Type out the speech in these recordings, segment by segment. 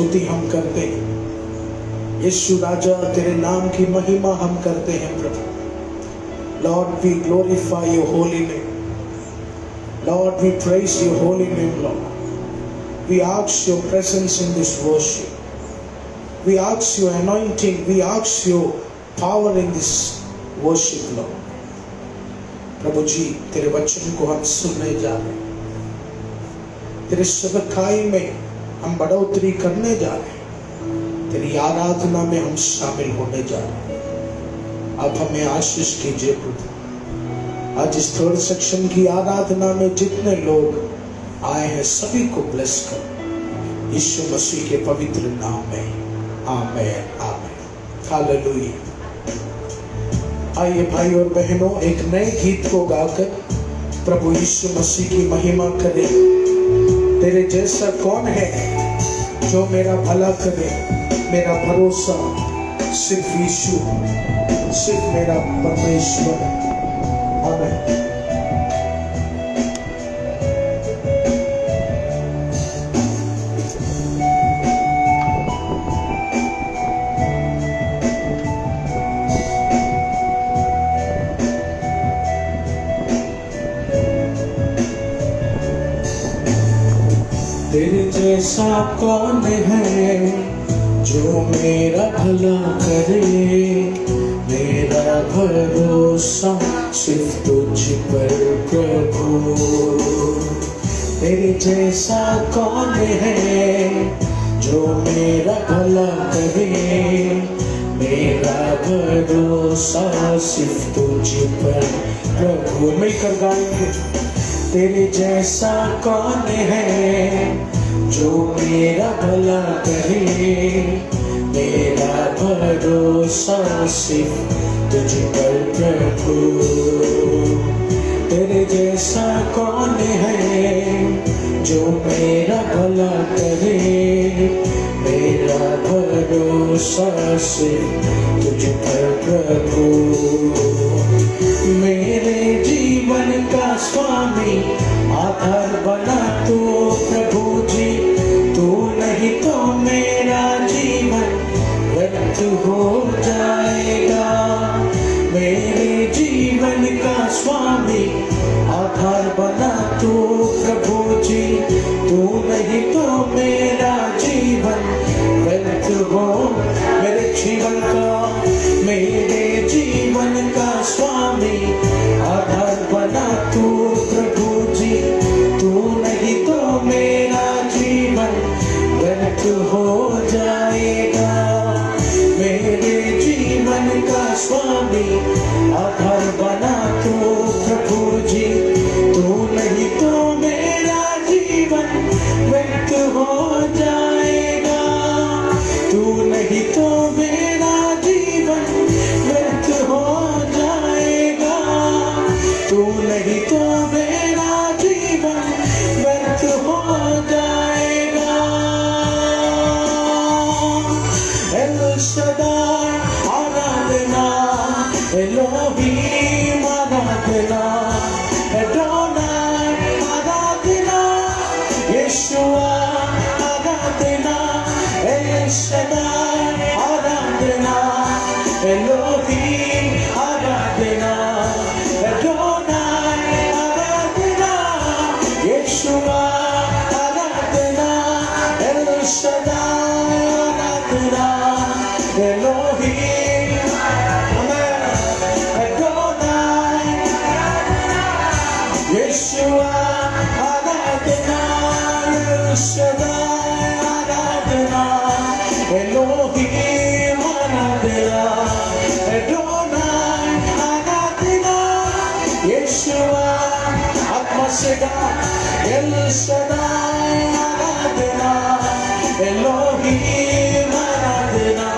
स्तुति हम करते हैं। यीशु राजा, तेरे नाम की महिमा हम करते हैं प्रभु। Lord, we glorify your holy name. Lord, we praise your holy name, Lord. We ask your presence in this worship. We ask your anointing. We ask your power in this worship, Lord. प्रभु जी, तेरे वचन को हम सुनने जा रहे हैं। तेरे सेवकाई में हम बढ़ोतरी करने जा रहे हैं। तेरी आराधना में हम शामिल होने जा रहे हैं। अब हमें आशीष कीजिए प्रभु। आज इस थर्ड सेक्शन की आराधना में जितने लोग आए हैं सभी को ब्लेस कर, यीशु मसीह के पवित्र नाम में। आमेन, आमेन, हालेलुया। आइए भाई और बहनों, एक नए गीत को गाकर प्रभु यीशु मसीह की महिमा करें। तेरे जैसा कौन है जो मेरा भला करे? मेरा भरोसा सिर्फ यीशु, सिर्फ मेरा परमेश्वर। आमीन। तेरे जैसा कौन है जो मेरा भला करे? मेरा भरोसा सिर्फ तुझ पर प्रभु। तेरे जैसा कौन है जो मेरा भला करे? मेरा भरोसा सिर्फ तुझ पर प्रभु। मिलकर गाएंगे। तेरे जैसा कौन है जो मेरा भला करे? मेरा भरोसा सिर्फ तुझ पर प्रभु। तेरे जैसा कौन है जो मेरा भला करे? मेरा भरोसा सिर्फ तुझ पर प्रभु। मेरे जीवन का स्वामी आधार बना तू प्रभु जी। तू नहीं तो मेरा जीवन व्यर्थ हो जाएगा। मेरे जीवन का स्वामी आधार बना तू प्रभु जी। तू नहीं तो मेरा जीवन व्यर्थ हो। मेरे जीवन का स्वामी आधार बना तू प्रभु जी। तू नहीं तो मेरा जीवन व्यर्थ हो जाएगा। मेरे जीवन का स्वामी आधार बना तू प्रभु जी। तू नहीं तो मेरा जीवन व्यर्थ हो जाएगा। तू नहीं तो मेरा जीवन व्यर्थ हो जाएगा। तू नहीं तो मेरा जीवन व्यर्थ हो जाएगा। एल शदाई आराधना, एलोहीम आराधना, एडोनाई आराधना, यीशुआ आराधना, एल शदाई आराधना, एलोहीम आराधना, एडोनाई आराधना, यीशुआ आराधना, एल शदाई आराधना, एलोहीम एडोनाई यीशुआ आराधना, एल शदाई आराधना, एलोहीम आराधना, एडोनाई आराधना, यीशुआ। आत्मा से गा। एल शदाई आराधना, एलोहीम आराधना,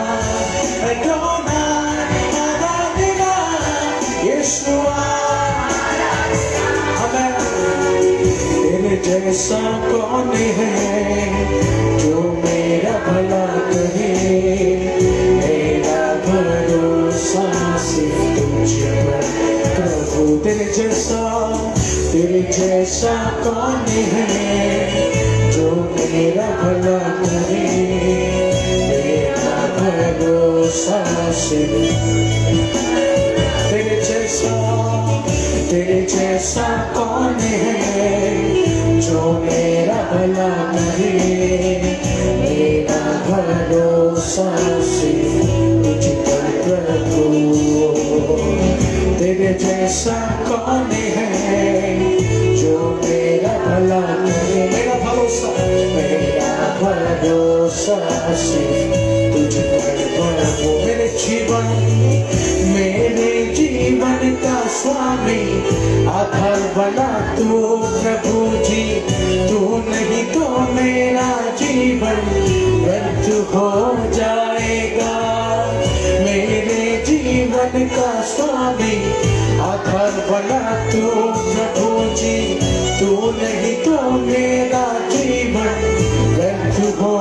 एडोनाई आराधना, यीशुआ। तेरे जैसा कौन है जो मेरा भला करे? मेरा भरोसा सिर्फ तुझ पर प्रभु। तेरे जैसा कौन है जो मेरा भला करे? तेरे जैसा कौन है जो मेरा भला करे, मेरा भरोसा सिर्फ तुझ पर प्रभु। तेरे जैसा कौन है जो मेरा भला करे, मेरा भरोसा सिर्फ तुझ पर प्रभु। मेरे जीवन का स्वामी आधार बना तू प्रभु जी। तू नहीं तो मेरा जीवन व्यर्थ हो जाएगा। मेरे जीवन का स्वामी आधार बना तू प्रभु जी। तू नहीं तो मेरा जीवन व्यर्थ हो।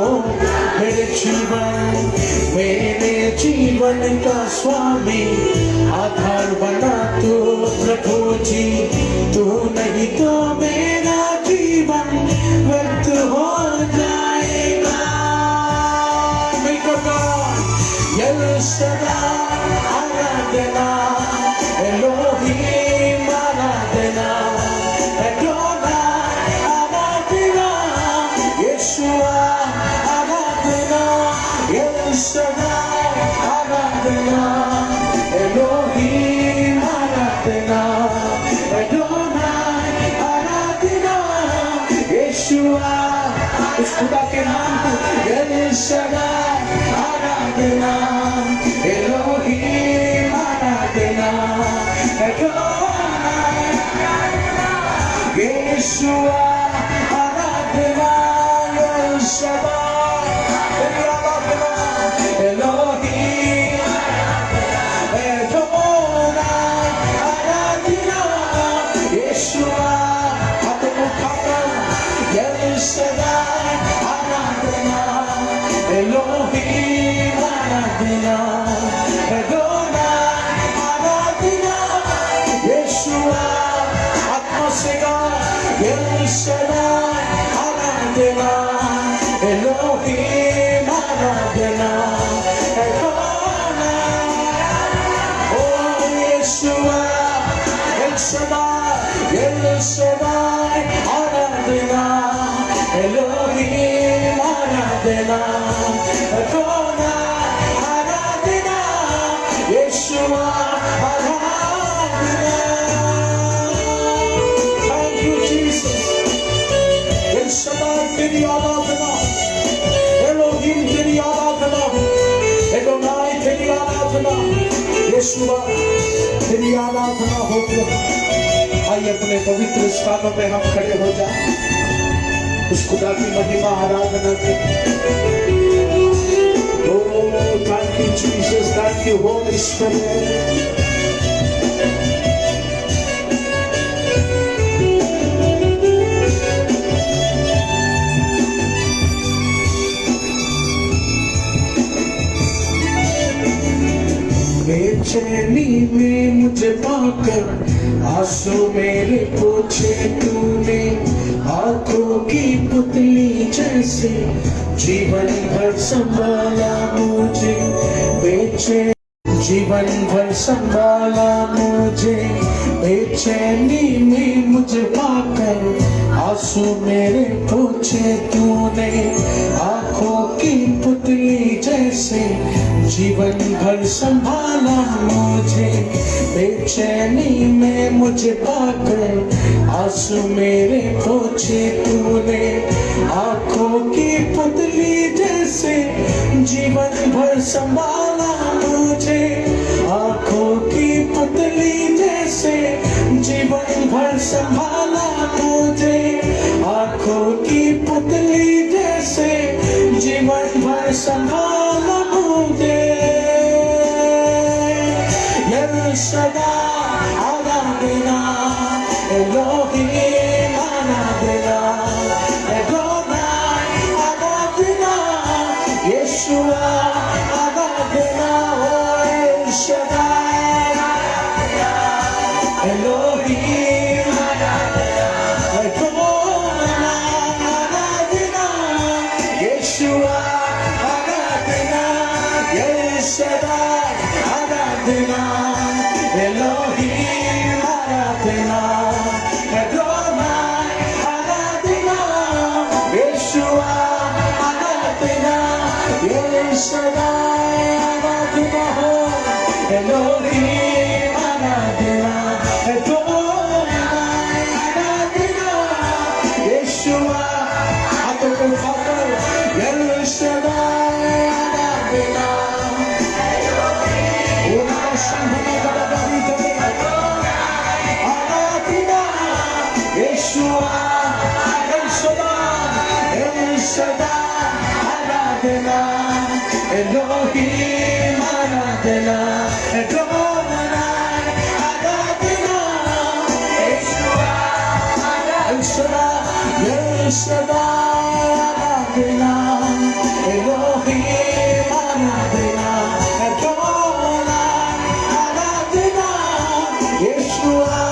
मेरे जीवन का स्वामी आधार बना तू प्रभु जी। तू नहीं तो मेरा जीवन व्यर्थ हो जाएगा। एल शदाई आराधना, एलोहीम आराधना, एडोनाई आराधना, यीशुआ आराधना, एल शदाई आराधना, एलोहीम आराधना, एडोनाई आराधना, यीशुआ। उस खुदा के नाम को एल शदाई आराधना, एलोहीम आराधना, एडोनाई यीशुआ आराधना, एल शदाई आराधना, एलोहीम एडोनाई आराधना, यीशुआ। हाथों उठाकर एल शदाई आराधना, एलोहीम आराधना, एडोनाई आराधना, यीशुआ। आत्मा से गा एल शदाई आराधना, एलोहीम आराधना, एडोनाई। ओ यीशुआ एल शदाई, एल शदाई आराधना, एलोहीम आराधना, एडोनाई आराधना, यीशुआ आराधना। Thank you Jesus. El Shaddai तेरी आराधना, एलोहीम तेरी आराधना, एडोनाई तेरी आराधना, यीशुआ तेरी आराधना हो। आइए अपने पवित्र स्थानों में हम खड़े हो जाए, उस खुदा की महिमा आराधना करें। Oh, thank you Jesus, thank you Holy Spirit। बेचैनी में मुझे पाकर आंसू मेरे पोछे तूने, आंखों की पुतली जैसे जीवन भर संभाला मुझे। जीवन भर संभाला मुझे, बेचैनी में मुझे पाकर आंसू मेरे पोछे तूने, आंखों की पुतली जैसे जीवन भर संभाला मुझे। बेचैनी में मुझे पाकर आंसू मेरे पोछे तूने, आंखों की पुतली जैसे जीवन भर संभाला मुझे। आंखों की पुतली जैसे जीवन भर संभाला मुझे। आंखों की पुतली जैसे जीवन भर संभाला मुझे। एल शदाई आराधना, एलोहीम आराधना, एडोनाई आराधना, यीशुआ आराधना। एल शदाई आराधना, एलोहीम आराधना, एडोनाई आराधना, यीशुआ आराधना। एल शदाई आराधना, एलोहीम आराधना, एडोनाई आराधना, यीशुआ आराधना, यशदाई आराधना हो, एलोहीम आराधना, एडोनाई आराधना, यीशुआ हाथों को उठाकर यशदाई आराधना, Yeshua, El Shaddai, आराधना, Elohim आराधना, Adonai आराधना, Yeshua, El Shaddai, आराधना, Elohim आराधना, Adonai आराधना, Yeshua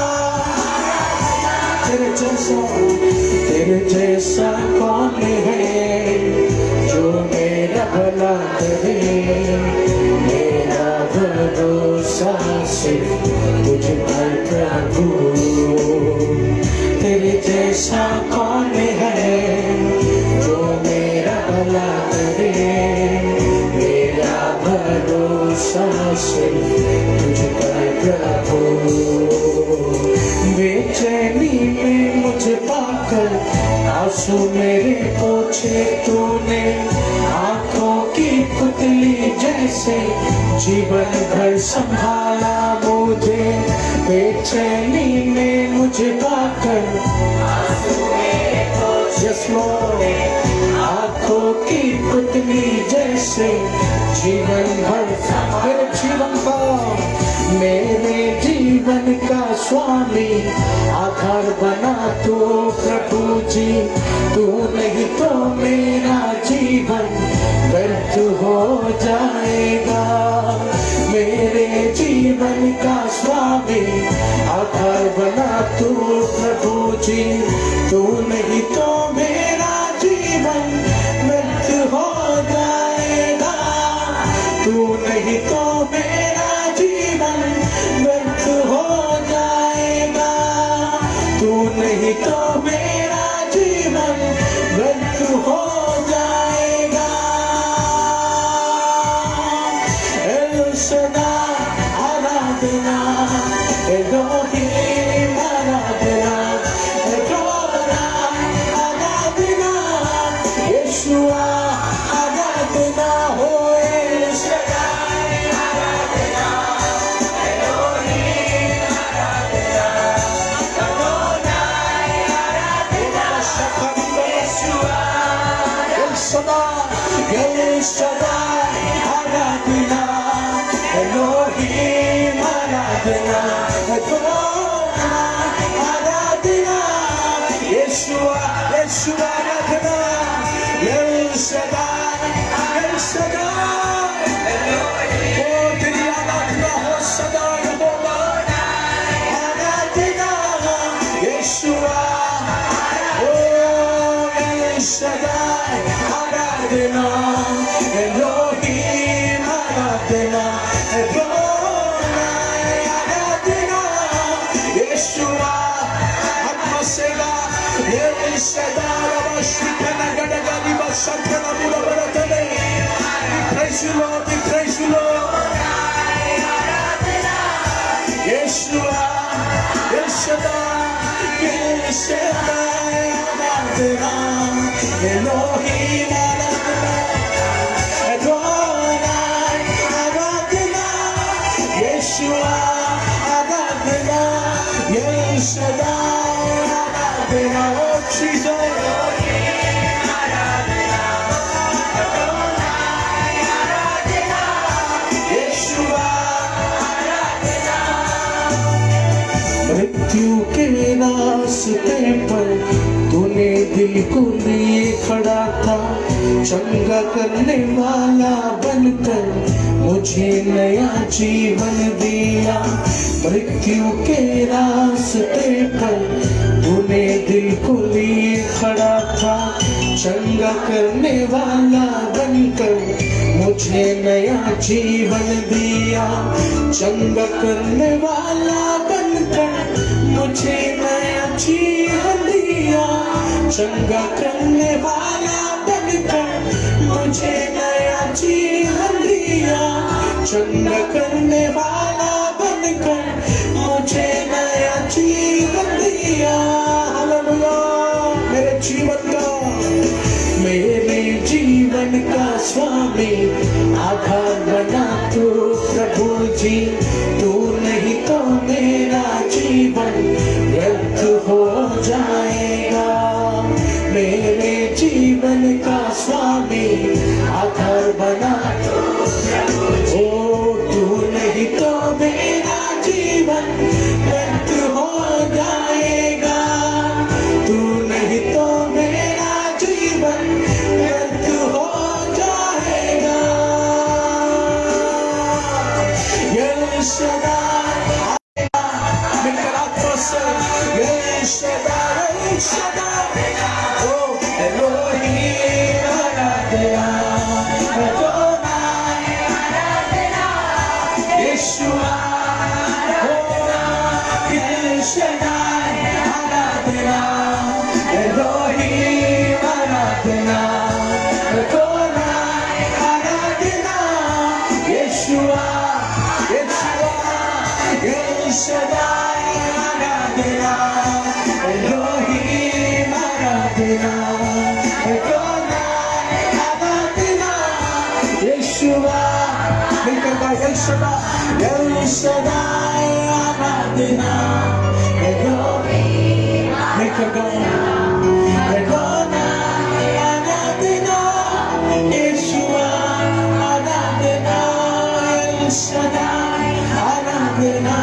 तेरे जैसा कौन है जो मेरा भला करे, मेरा भरोसा सिर्फ तुझ पर प्रभु, तेरे जैसा कौन है जो मेरा भला करे, मेरा भरोसा सिर्फ तुझ पर प्रभु, बेचैनी में मुझे पाकर आंसू मेरे पोछे तूने, आंखों की पुतली जैसे जीवन भर संभाला मुझे, बेचैनी में मुझे पाकर आंसू मेरे पोछे तूने, आंखों की पुतली जैसे जीवन भर मेरे जीवन का स्वामी आधार बना तू प्रभु जी, तू नहीं तो मेरा जीवन व्यर्थ हो जाएगा, मेरे जीवन का स्वामी आधार बना तू प्रभु जी, तू नहीं तो मेरा जीवन व्यर्थ हो जाएगा, तू नहीं तो मेरा जीवन व्यर्थ हो जाएगा, तू नहीं तो मेरा जीवन व्यर्थ हो जाएगा। एल शदाई आराधना, एलोहीम आराधना, एडोनाई आराधना, यीशुआ आराधना हो, एल शदाई आराधना, एलोहीम आराधना, एडोनाई आराधना, यीशुआ एल शदाई आराधना, एलोहीम आराधना, एडोनाई आराधना, यीशुआ आराधना, एल शदाई एलोहीम, ओ तेरी आराधना हो सदा यहोवा, आराधना यीशुआ, ओ एल शदाई आराधना, एलोहीम आराधना, एडोनाई आराधना, यीशुआ आत्मा सेवा, एल शदाई बशिकना गडगली बसकना बुलबरतले, praise you Lord, we praise you Lord, Yeshua, El Shaddai, Aradhana, Elohim Aradhana, Adonai Aradhana, Yeshua Aradhana, El Shaddai Aradhana, oh Jesus, मृत्यु के रास्ते पर तूने दिल को लिए खड़ा था, चंगा करने वाला बनकर मुझे नया जीवन दिया, मृत्यु के रास्ते पर तूने दिल को लिए खड़ा था, चंगा करने वाला बनकर मुझे नया जीवन दिया, चंगा करने वाला बनकर मुझे नया जीवन दिया, चंगा करने वाला बनकर मुझे नया जीवन दिया, चंगा करने वाला बनकर मुझे नया जीवन दिया। हालेलुया। मेरे जीवन का स्वामी आधार बना तू प्रभु जी, तू नहीं तो मेरा जीवन व्यर्थ हो जाएगा। मेरे जीवन का स्वामी आधार बना तू प्रभु जी, ओ तू नहीं तो मेरा जीवन व्यर्थ हो जाएगा, तू नहीं तो मेरा जीवन व्यर्थ हो जाएगा। ये सदा मिलकर आत्मा से ये सदा ओ एलोहीम आराधना, यीशुआ ये सदा आराधना, एलोहीम आराधना, आराधना, यीशुआ ये सदा आराधना, एलोहीम आराधना, आराधना, यीशुआ मिलकर गाएं एल शदाई आराधना, मिलकर गाएं आराधना, यीशुआ आराधना, एल शदाई आराधना,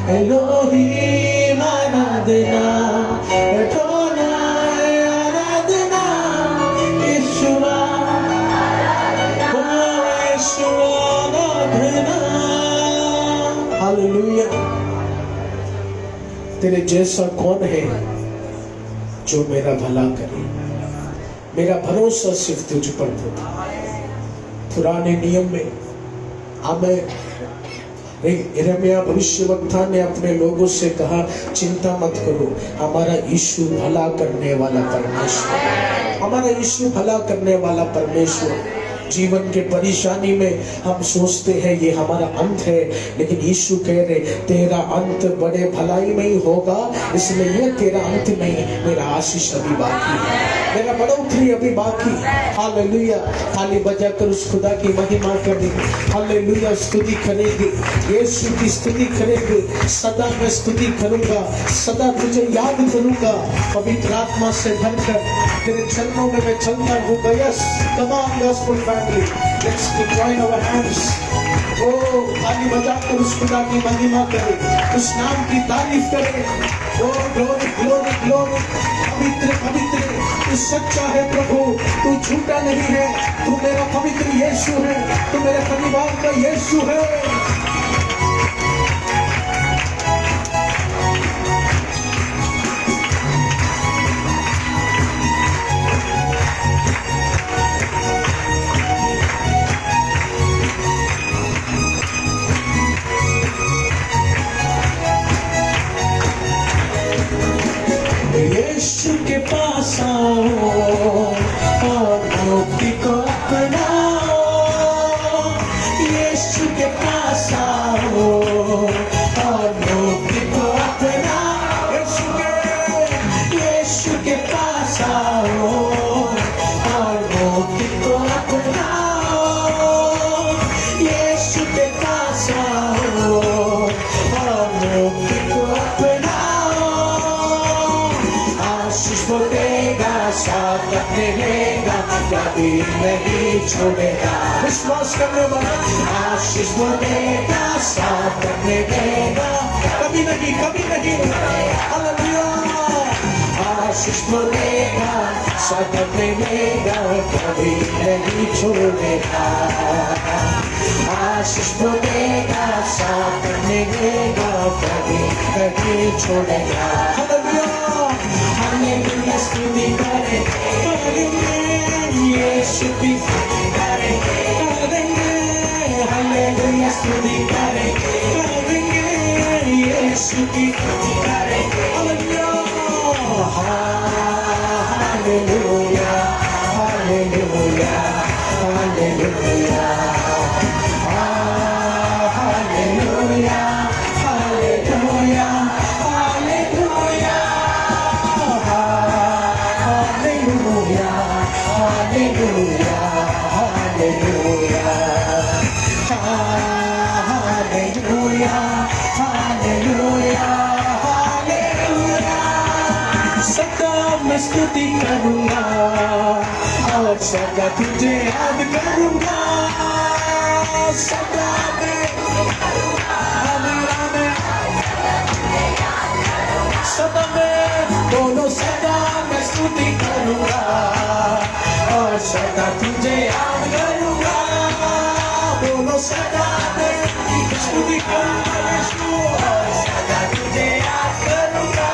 Elohim Aradhana, Adonai Aradhana, Yeshua, oh Yeshua Aradhana. Hallelujah. तेरे जैसा कौन है जो मेरा भला करे? मेरा भरोसा सिर्फ तुझ पर था। पुराने नियम में हमें यिर्मयाह भविष्यवक्ता ने अपने लोगों से कहा, चिंता मत करो, हमारा यीशु भला करने वाला परमेश्वर, हमारा यीशु भला करने वाला परमेश्वर। जीवन के परेशानी में हम सोचते हैं ये हमारा अंत है, लेकिन यीशु कह रहे तेरा अंत बड़े भलाई में ही होगा, इसलिए ये तेरा अंत नहीं, मेरा आशीष अभी बाकी है, मेरा बढ़ोतरी अभी बाकी है। हालेलुया। ताली बजाकर उस खुदा की महिमा करेंगे। हालेलुया। स्तुति करेंगे, यीशु की स्तुति करेंगे। सदा मैं स्तुति करूंगा, सदा तुझे याद करूंगा, पवित्र आत्मा से भरकर तेरे चरणों में मैं चलता रहूंगा। Yes, come on gospel family, let's join our hands. ओ ताली बजाकर उस खुदा की महिमा करें, उस नाम की तारीफ करें। ओ ग्लोरी ग्लोरी ग्लोरी। पवित्र पवित्र तू सच्चा है प्रभु, तू झूठा नहीं है, तू मेरा पवित्र यीशु है, तू मेरे परिवार का यीशु है। यीशु के पास आओ और मुक्ति को अपनाओ, यीशु के पास आओ और मुक्ति को अपनाओ, यीशु के पास आओ और मुक्ति को अपनाओ, यीशु के पास आओ और मुक्ति को अपनाओ। वो देगा, साथ रहेगा, कभी नहीं छोड़ेगा। विश्वास करने वाला आशीष वो देगा, साथ रहेगा, कभी नहीं हालेलुया। आशीष वो देगा, साथ रहेगा, कभी नहीं छोड़ेगा। आशीष देगा, साथ देगा, कभी कभी छोड़ेगा। हालेलुया स्तुति करें, यीशु की स्तुति करें, हालेलुया स्तुति करें, यीशु की स्तुति करें। Hallelujah hallelujah hallelujah hallelujah hallelujah hallelujah hallelujah hallelujah hallelujah hallelujah hallelujah hallelujah hallelujah. सदा मैं स्तुति करूंगा और सदा तुझे याद करूंगा, सदा मैं सदा मैं बोलो सदा मैं स्तुति करूंगा और सदा तुझे याद करूंगा, बोलो सदा मैं स्तुति करूंगा यीशु और सदा तुझे याद करूंगा।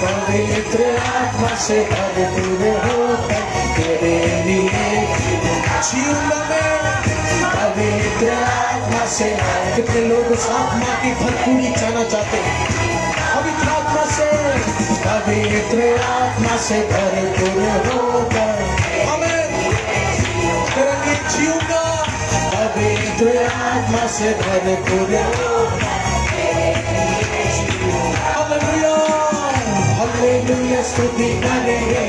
पवित्र आत्मा से भरपूर होकर तेरे लिए जीऊंगा मैं, पवित्र आत्मा से। कितने लोग उस आत्मा की भरपूरी जाना चाहते हैं? पवित्र आत्मा से, पवित्र आत्मा से भरपूर होकर हमें तेरे लिए जीऊंगा, पवित्र आत्मा से भरपूर होकर। हालेलुया हालेलुया स्तुति करेंगे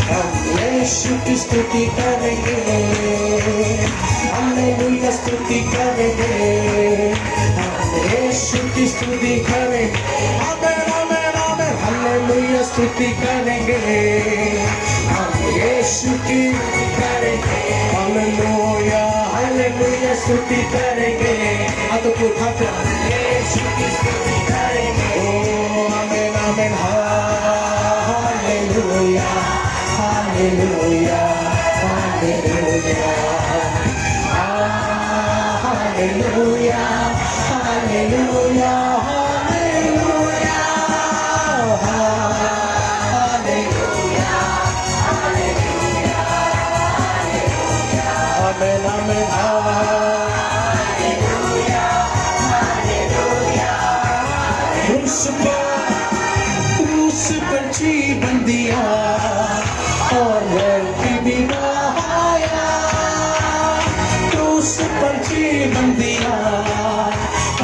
हम, यीशु की स्तुति करेंगे, हालेलुया स्तुति करेंगे हम, यीशु की स्तुति करेंगे। आमेन आमेन आमेन हालेलुया स्तुति करेंगे हम, यीशु की करेंगे, हालेलुया हालेलुया स्तुति करेंगे। तो उठाते यीशु की स्तुति करेंगे। ओ amen amen hallelujah hallelujah hallelujah hallelujah hallelujah hallelujah hallelujah hallelujah amen amen hallelujah hallelujah. क्रूस पर जीवन दिया और व्यर्थ भी बहाया, क्रूस पर जीवन दिया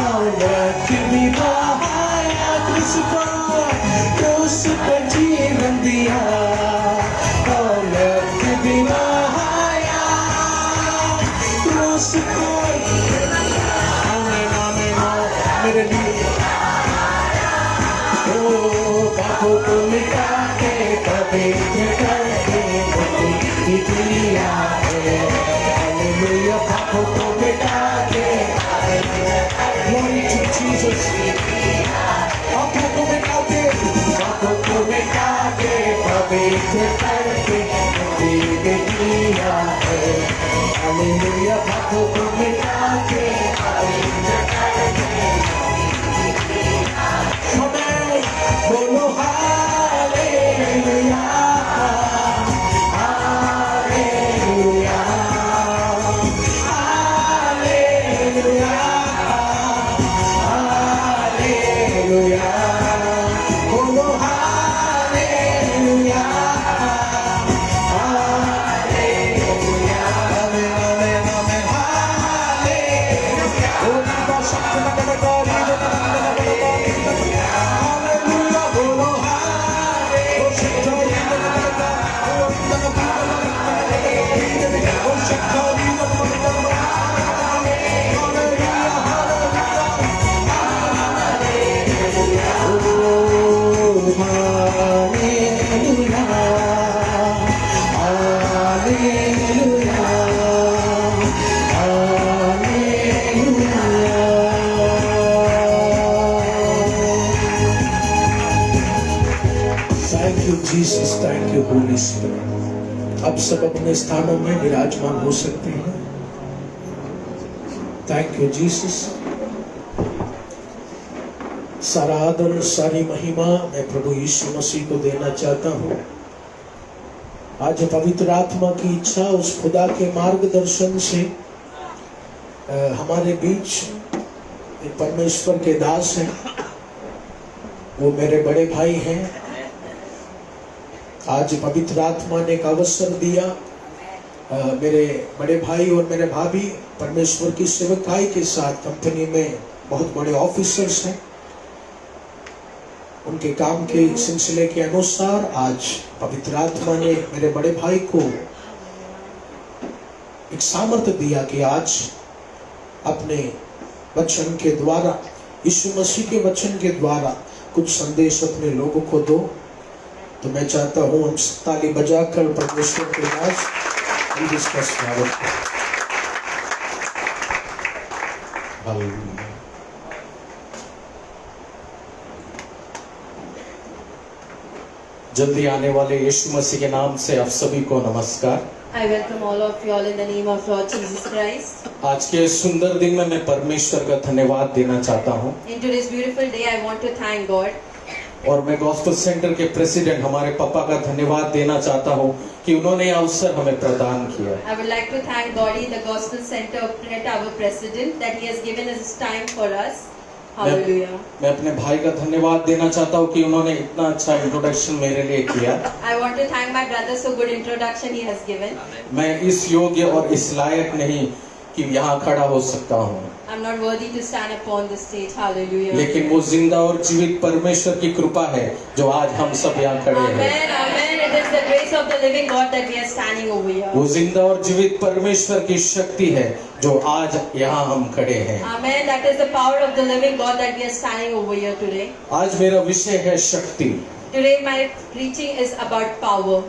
और व्यर्थ भी बहाया, क्रूस पर जीवन दिया और व्यर्थ भी बहाया, क्रूस पर आमेन आमेन मेरे लिए पापों को मिटा के पवित्र करके मुक्ति दिया है। हालेलुया पापों को मिटा के, Glory to Jesus। पापों को मिटा के पवित्र करके मुक्ति दिया है। हालेलुया पापों को मिटा के पवित्र करके बोलो हालेलुया हालेलुया हालेलुया हालेलुया बोलो हालेलुया हालेलुया आमेन आमेन आमेन हालेलुया। ओ बाबा शक्ति लगन करी Jesus, thank you Holi spirit. अब सब अपने स्थानों में विराजमान हो सकते हैं। Thank you Jesus. सारा आदर सारी महिमा मैं प्रभु यीशु मसीह को देना चाहता हूँ। आज पवित्र आत्मा की इच्छा उस खुदा के मार्गदर्शन से हमारे बीच एक परमेश्वर के दास हैं, वो मेरे बड़े भाई हैं। आज पवित्र आत्मा ने एक अवसर दिया, मेरे बड़े भाई और मेरे भाभी परमेश्वर की सेवकाई के साथ कंपनी में बहुत बड़े ऑफिसर्स हैं। उनके काम के सिलसिले के अनुसार आज पवित्र आत्मा ने मेरे बड़े भाई को एक सामर्थ्य दिया कि आज अपने वचन के द्वारा, यीशु मसीह के वचन के द्वारा कुछ संदेश अपने लोगों को दो। तो मैं चाहता हूं हम ताली बजाकर परमेश्वर के दास इसका स्वागत करें। हालेलुया। जल्दी आने वाले यीशु मसीह के नाम से आप सभी को नमस्कार। I welcome all of you all in the name of Lord Jesus Christ. आज के सुंदर दिन में मैं परमेश्वर का धन्यवाद देना चाहता हूँ। In today's beautiful day, I want to thank God. और मैं गॉस्पेल सेंटर के प्रेसिडेंट हमारे पापा का धन्यवाद देना चाहता हूँ कि उन्होंने यह अवसर हमें प्रदान किया। I would like to thank Gaudi, the Gospel Center of Trinity, our president, that he has given us this time for us. Hallelujah. मैं अपने भाई का धन्यवाद देना चाहता हूँ कि उन्होंने इतना अच्छा इंट्रोडक्शन मेरे लिए किया। I want to thank my brother so good introduction he has given. मैं इस योग्य और इस लायक नहीं कि यहाँ खड़ा हो सकता हूँ, I'm not worthy to stand upon the stage. Hallelujah. लेकिन वो जिंदा और जीवित परमेश्वर की कृपा है जो आज हम सब यहाँ खड़े हैं। Amen. Amen. It is the grace of the living God that we are standing over here. वो जिंदा और जीवित परमेश्वर की शक्ति है जो आज यहाँ हम खड़े हैं। Amen. That is the power of the living God that we are standing over here today. आज मेरा विषय है शक्ति। Today my preaching is about power.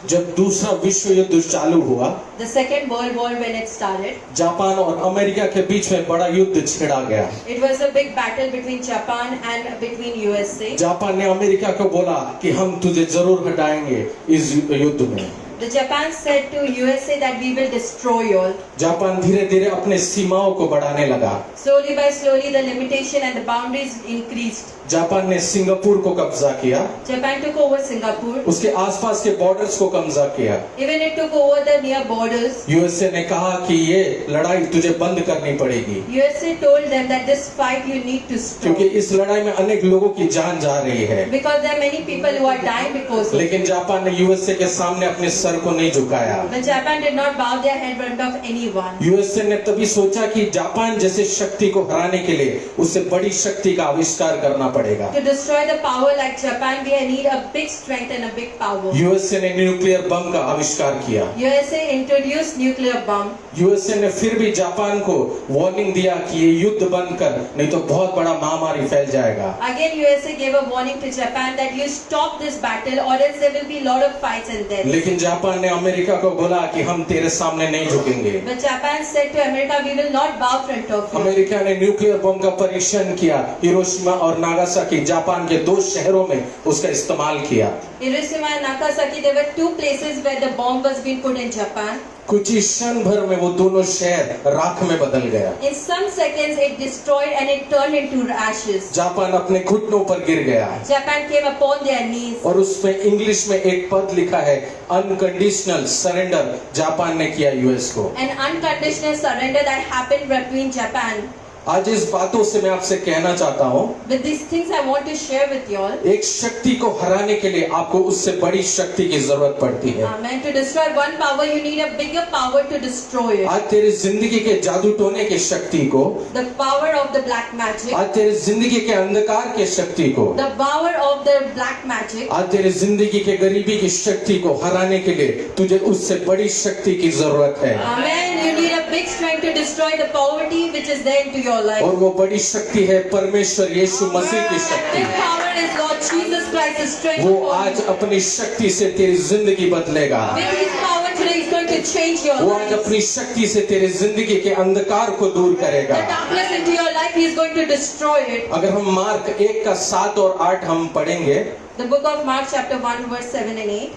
जब दूसरा विश्व युद्ध चालू हुआ, The Second World War when it started, Japan और अमेरिका के बीच में बड़ा युद्ध छिड़ा गया। it was a big battle between Japan and between USA. Japan ने अमेरिका को बोला कि हम तुझे जरूर हटाएंगे इस युद्ध में। The Japan said to USA that we will destroy you all. Japan धीरे धीरे अपने सीमाओं को बढ़ाने लगा। Slowly by slowly the limitation and the boundaries increased. Japan ने सिंगापुर को कब्जा किया, Japan took over Singapore. उसके आसपास के बॉर्डर्स को कब्जा किया। Even it took over the near borders. USA ने कहा कि ये लड़ाई तुझे बंद करनी पड़ेगी, USA told them that this fight you need to stop. क्योंकि इस लड़ाई में अनेक लोगों की जान जा रही है। Because there are many people who are dying because of it. लेकिन जापान ने यूएसए के सामने अपने सर को नहीं झुकाया। But Japan did not bow their head in front of anyone. USA ने तभी सोचा कि जापान जैसे शक्ति को हराने के लिए उसे बड़ी शक्ति का आविष्कार करना पड़ेगा। To destroy the power like Japan, we need a big strength and a big power. USA ने न्यूक्लियर बम का आविष्कार किया। USA introduced nuclear bomb. USA ने फिर भी जापान को वार्निंग दिया कि ये युद्ध बंद कर, नहीं तो बहुत बड़ा महामारी फैल जाएगा। Again, USA gave a warning to Japan that you stop this battle or else there will be a lot of fights and deaths. लेकिन जापान ने अमेरिका को बोला कि हम तेरे सामने नहीं झुकेंगे। But Japan said to America, we will not bow front of you. America ने न्यूक्लियर बम का परीक्षण किया, हिरोशिमा और नागासाकी जापान के 2 शहरों में उसका इस्तेमाल किया। Hiroshima and Nagasaki, there were 2 places where the bomb was being put in Japan. कुछ ही क्षण भर में वो दोनों शहर राख में बदल गया। In some seconds, it destroyed and it turned into ashes. Japan अपने घुटनों पर गिर गया Japan came upon their knees. और उसमें इंग्लिश में एक पद लिखा है, अनकंडीशनल सरेंडर जापान ने किया यूएस को। An unconditional surrender that happened between Japan. आज इस बातों से मैं आपसे कहना चाहता हूँ, With these things I want to share with you all. एक शक्ति को हराने के लिए आपको उससे बड़ी शक्ति की जरूरत पड़ती है। Amen. To destroy one power, you need a bigger power to destroy it. आज तेरी जिंदगी के जादू टोने की शक्ति को, The power of the black magic. आज तेरी जिंदगी के अंधकार के शक्ति को, The power of the black magic. आज तेरी जिंदगी के गरीबी की शक्ति को हराने के लिए तुझे उससे बड़ी शक्ति की जरूरत है। Amen. You need a big strength to destroy the poverty which is there into your life. और वो बड़ी शक्ति है परमेश्वर यीशु मसीह की That शक्ति। big power is Lord Jesus Christ's strength. वो upon आज you. अपनी शक्ति से तेरी जिंदगी बदलेगा। With His power today, He's going to change your वो आज life. अपनी शक्ति से तेरी जिंदगी के अंधकार को दूर करेगा। The darkness into your life, He is going to destroy it. अगर हम मार्क 1 का 7 और 8 हम पढ़ेंगे, The book of Mark chapter 1 verse 7 and 8.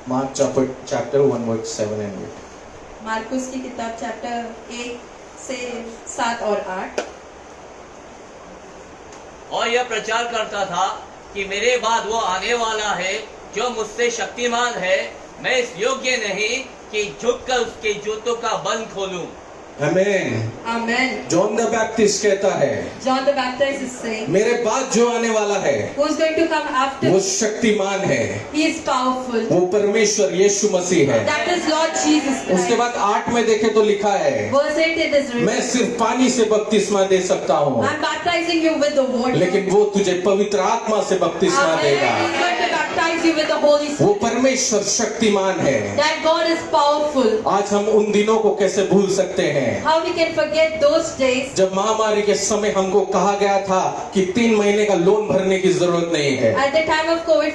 Mark chapter 1 verse 7 and 8। मार्कुस की किताब चैप्टर 1 से 7 और 8। और यह प्रचार करता था कि मेरे बाद वो आने वाला है जो मुझसे शक्तिमान है, मैं इस योग्य नहीं कि झुककर उसके जूतों का बंद खोलूं। आमीन। Amen. जॉन द बैप्टिस्ट कहता है, John the Baptist is saying, मेरे बाद जो आने वाला है who is going to come after वो me? शक्तिमान है, He is powerful. वो परमेश्वर यीशु मसीह है। That is Lord Jesus उसके Christ. बाद 8 में देखे तो लिखा है, Verse 8 it is मैं written, सिर्फ पानी से बपतिस्मा दे सकता हूँ, I'm baptizing you with the water. लेकिन वो तुझे पवित्र आत्मा से बपतिस्मा Amen. देगा। He is going to baptize you with the Holy वो Spirit. परमेश्वर शक्तिमान है। That God is powerful. आज हम उन दिनों को कैसे भूल सकते हैं How we can forget those days जब महामारी के समय हमको कहा गया था कि 3 महीने का लोन भरने की जरूरत नहीं है। at the time of COVID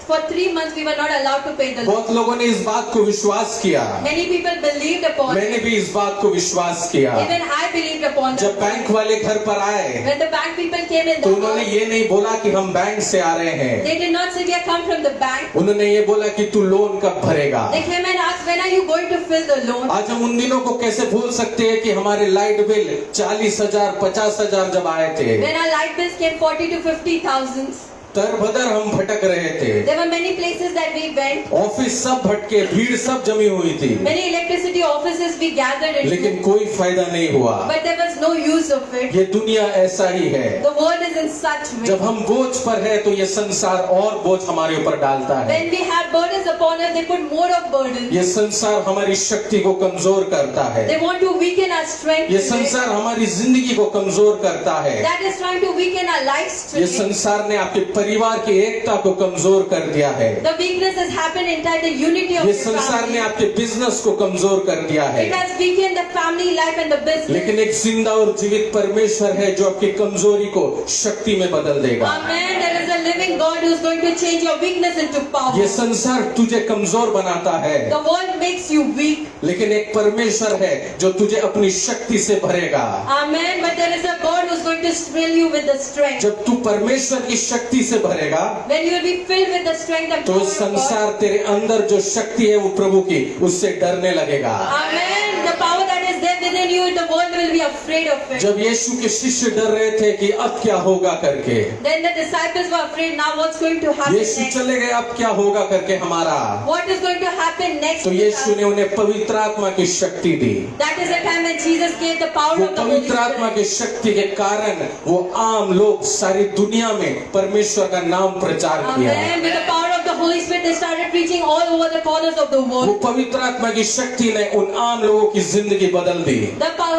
for 3 months we were not allowed to pay the loan. बहुत लोगों ने इस बात को विश्वास किया, Many people believed upon it. मैंने भी इस बात को विश्वास किया। Even I believed upon जब it. बैंक वाले घर पर आए When the bank people came in तो the उन्होंने house, ये नहीं बोला कि हम बैंक से आ रहे हैं, they did not say we have come from the bank. उन्होंने ये बोला कि तू लोन कब भरेगा। They came and asked, when are you going to fill the loan? आज हम उन दिनों को कैसे भूल सकते हैं कि हमारे लाइट बिल 40,000 50,000 जब आए थे, When our light bills came 40 to 50,000. तरबदर हम भटक रहे थे, There were many places that we went. Office सब भटके, भीड़ सब जमी हुई थी, Many electricity offices we gathered लेकिन into. कोई फायदा नहीं हुआ। But there was no use of it. ये दुनिया ऐसा ही है, The world is in such way. जब हम बोझ पर है तो ये संसार और बोझ हमारे ऊपर डालता है। When we have burdens upon us, they put more of burdens. ये संसार हमारी शक्ति को कमजोर करता है, They want to weaken our strength. ये today. संसार हमारी जिंदगी को कमजोर करता है, That is trying to weaken our lives ये today. संसार ने आपके परिवार की एकता को कमजोर कर दिया है, The weakness has happened inside the unity of ये your संसार ने family. आपके बिजनेस को कमजोर कर दिया है। It has weakened the family life and the business. लेकिन एक जिंदा और जीवित परमेश्वर है जो आपकी कमजोरी को शक्ति में बदल देगा। Amen. There is a living God who is going to change your weakness into power. ये संसार तुझे कमजोर बनाता है, The world makes you weak. लेकिन एक परमेश्वर है जो तुझे अपनी शक्ति से भरेगा। Amen. But there is a God who is going to fill you with the strength. जब तू परमेश्वर की शक्ति से भरेगा When you will be filled with the strength and तो power of God. संसार तेरे अंदर जो शक्ति है वो प्रभु की, उससे डरने लगेगा। Amen. The power that is there within you, the world will be afraid of it. जब यीशु के शिष्य डर रहे थे कि अब क्या होगा करके, Then the disciples were afraid. Now what's going to happen Yeshu next? चले गए, अब क्या होगा करके हमारा, What is going to happen next? तो with यीशु us? ने उन्हें पवित्र आत्मा की शक्ति दी। That is the time when Jesus gave the power वो of the Holy पवित्र आत्मा Spirit. की शक्ति के कारण वो आम लोग सारी दुनिया में परमेश्वर का नाम प्रचार किया। Amen. With the power of the Holy Spirit, they started preaching all over the corners of the वो world. पवित्र आत्मा की शक्ति ने उन आम लोगों की जिंदगी बदल दी।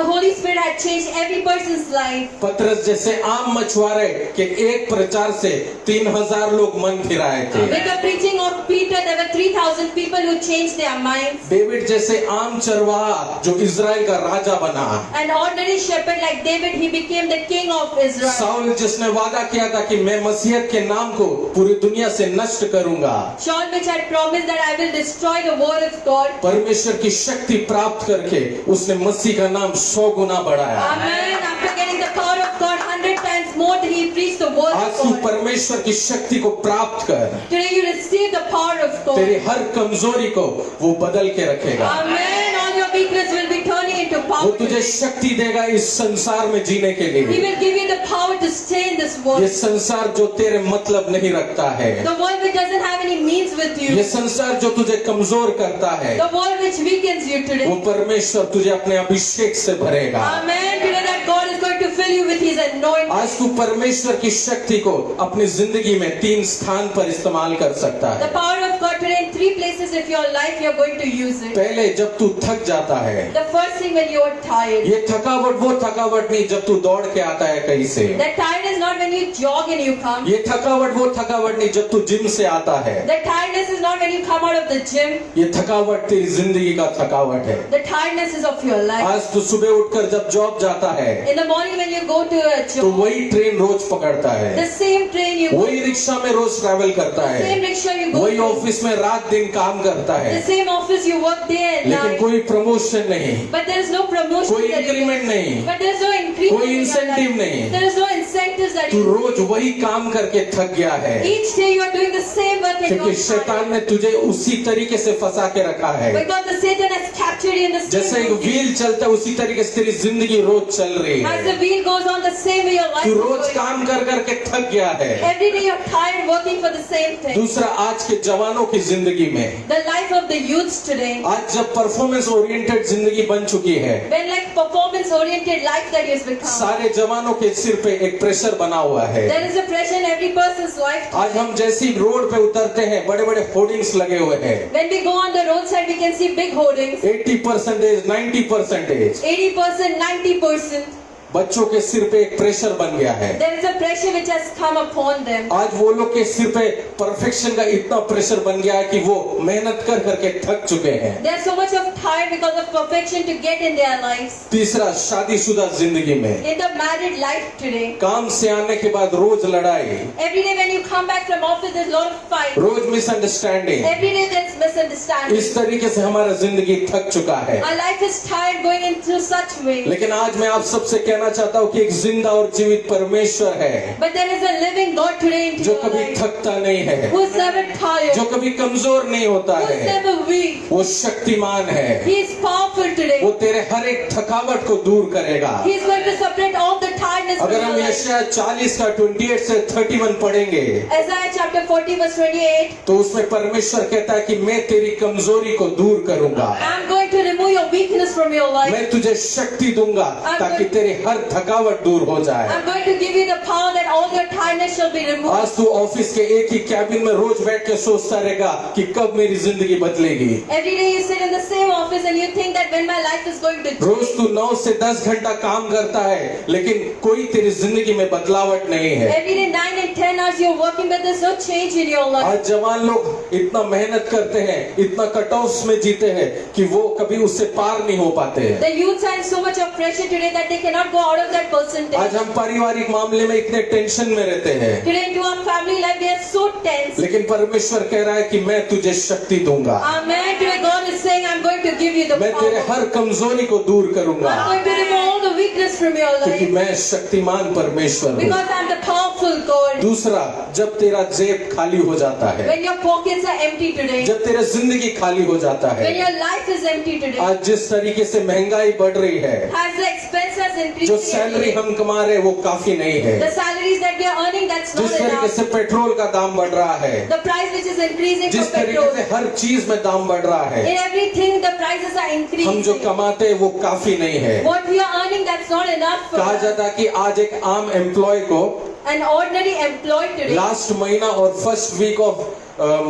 Holy Spirit had changed every person's life. पतरस जैसे आम मछुआरे के एक प्रचार से 3,000 लोग मन फिराए थे। With the preaching of Peter, there were 3,000 people who changed their minds. David जैसे आम चरवाहा जो इज़राइल का राजा बना। An ordinary shepherd like David, he became the king of Israel. Saul जिसने वादा किया था कि मैं मसीहत के नाम को पूरी दुनिया से नष्ट करूंगा, Saul, which had promised that I will destroy the word of God. परमेश्वर की शक्ति प्राप्त करके उसने मसीह का नाम 100 गुना बढ़ाया। Amen. After getting the power of God 100 times more, he preached the word आज of तू God. परमेश्वर की शक्ति को प्राप्त कर, Today you receive the power of God. तेरी हर कमजोरी को वो बदल के रखेगा। Amen. All your weakness will be turning into वो power. तुझे today. शक्ति देगा इस संसार में जीने के He लिए। will give you the power to stay in this world. ये संसार जो तेरे मतलब नहीं रखता है, The world which doesn't have any means with ये you. संसार जो तुझे कमजोर करता है, The world which weakens you वो today. परमेश्वर तुझे अपने अभिषेक से भरेगा। Amen. Today that God is going to fill you with His anointing. आज तू परमेश्वर की शक्ति को अपनी जिंदगी में 3 स्थान पर इस्तेमाल कर सकता The है। power of God today in 3 places of your life you are going to use it. पहले जब तू थक जाता है, The first thing when you are tired. ये थकावट वो थकावट नहीं जब तू दौड़ के आता है कहीं से। The tiredness is not when you jog and you come. ये थकावट वो थकावट नहीं जब तू जिम से आता है। The tiredness is not when you come out of the gym. ये थकावट तेरी जिंदगी का थकावट है। The tiredness is of your life. आज तू सुबह उठकर जब जॉब जाता है In the morning when you go to a तो job, वही ट्रेन रोज पकड़ता है, the same train you go, वही रिक्शा में रोज ट्रैवल करता the same है, rickshaw you go वही to, ऑफिस में रात दिन काम करता है, the same office you work day and लेकिन night. कोई प्रमोशन नहीं, But there is no promotion. कोई that you इंक्रीमेंट get. नहीं, But there is no increment. कोई in your incentive life. नहीं। There is no incentives that तू you रोज वही काम करके थक गया है, Each day you are doing the same work and you क्योंकि are शैतान tired. ने तुझे उसी तरीके से फंसा के रखा है। Because the Satan has captured every day in the same जैसे एक routine. व्हील चलता है उसी तरीके से तेरी जिंदगी रोज चल रही As the है। wheel goes on, the same way your life तू is रोज going. काम कर करके थक गया है। Every day you're tired working for the same thing. दूसरा, आज के जवानों की जिंदगी में The life of the youths today, आज जब परफॉर्मेंस ओरिएंटेड जिंदगी बन चुकी है, when like performance-oriented life that has become, सारे जवानों के सिर पे एक प्रेशर बना हुआ है। there is a pressure in every person's life. आज हम जैसे ही रोड पे उतरते हैं, बड़े बड़े होर्डिंग्स लगे हुए हैं। When we go on the roadside, we can see big hoardings. 80%, 90%। 80%, 90%. बच्चों के सिर पे एक प्रेशर बन गया है। There is a pressure which has come upon them. आज वो लोग के सिर पे परफेक्शन का इतना प्रेशर बन गया है कि वो मेहनत कर करके थक चुके हैं। They are so much of tired because of perfection to get in their lives. तीसरा, शादीशुदा जिंदगी में In the married life today, काम से आने के बाद रोज लड़ाई, every day when you come back from office, there's a lot of fight. रोज misunderstanding, Every day there's misunderstanding. इस तरीके से हमारा जिंदगी थक चुका है। Our life is tired going into such way. लेकिन आज मैं आप सबसे कहना चाहता हूँ कि एक जिंदा और जीवित परमेश्वर है But there is a living God today into जो your कभी life, थकता नहीं है, who is never tired, जो कभी कमजोर नहीं होता who is है। never weak. वो शक्तिमान है, He is powerful today. वो तेरे हर एक थकावट को दूर करेगा। He is going to separate all the tiredness from अगर your हम life. यशायाह 40 का 28 से 31 पढ़ेंगे Isaiah chapter 40 verse 28. तो उसमें परमेश्वर कहता है कि मैं तेरी कमजोरी को दूर करूंगा, I'm going to remove your weakness from your life. मैं तुझे शक्ति दूंगा ताकि तेरी हर थकावट दूर हो जाए। I'm going to give you the power that all your tiredness shall be removed. आज तू ऑफिस के एक ही कैबिन में रोज बैठ के सोचता रहेगा कि कब मेरी जिंदगी बदलेगी। Every day you sit in the same office and you think that when my life is going to rose change. तू 9 से 10 घंटा काम करता है लेकिन कोई तेरी जिंदगी में बदलावट नहीं है। Every day 9 and 10 hours you're working but there's no change in your life. आज जवान लोग इतना मेहनत करते हैं, इतना कट ऑफ में जीते हैं कि वो कभी उससे पार नहीं हो पाते हैं। The youths are in so much of pressure today that they cannot go out of that percentage. आज हम पारिवारिक मामले में इतने टेंशन में रहते हैं, Today into our family life we are so tense. लेकिन परमेश्वर कह रहा है कि मैं तुझे शक्ति दूंगा, Amen. Today God is saying I'm going to give you the मैं तेरे power. हर कमजोरी को दूर करूंगा I'm going to remove all the weakness from your क्योंकि life. मैं शक्तिमान परमेश्वर हूँ। Because I'm the powerful God. दूसरा, जब तेरा जेब खाली हो जाता है, When your pockets are empty today. जब तेरा जिंदगी खाली हो जाता When है, your life is empty today. आज जिस तरीके से महंगाई बढ़ रही है, As the expenses increase. जो सैलरी हम कमा रहे हैं वो काफी नहीं है। The salaries that we are earning, that's जिस not तरीके enough. से पेट्रोल का दाम बढ़ रहा है, The price which is increasing जिस for तरीके petrol. से हर चीज में दाम बढ़ रहा है, In everything, the prices are हम increasing. जो कमाते हैं वो काफी नहीं है। What we are earning, that's not enough for कहा us. जाता है कि आज एक आम एम्प्लॉय को An ordinary employee today, last महीना और फर्स्ट वीक ऑफ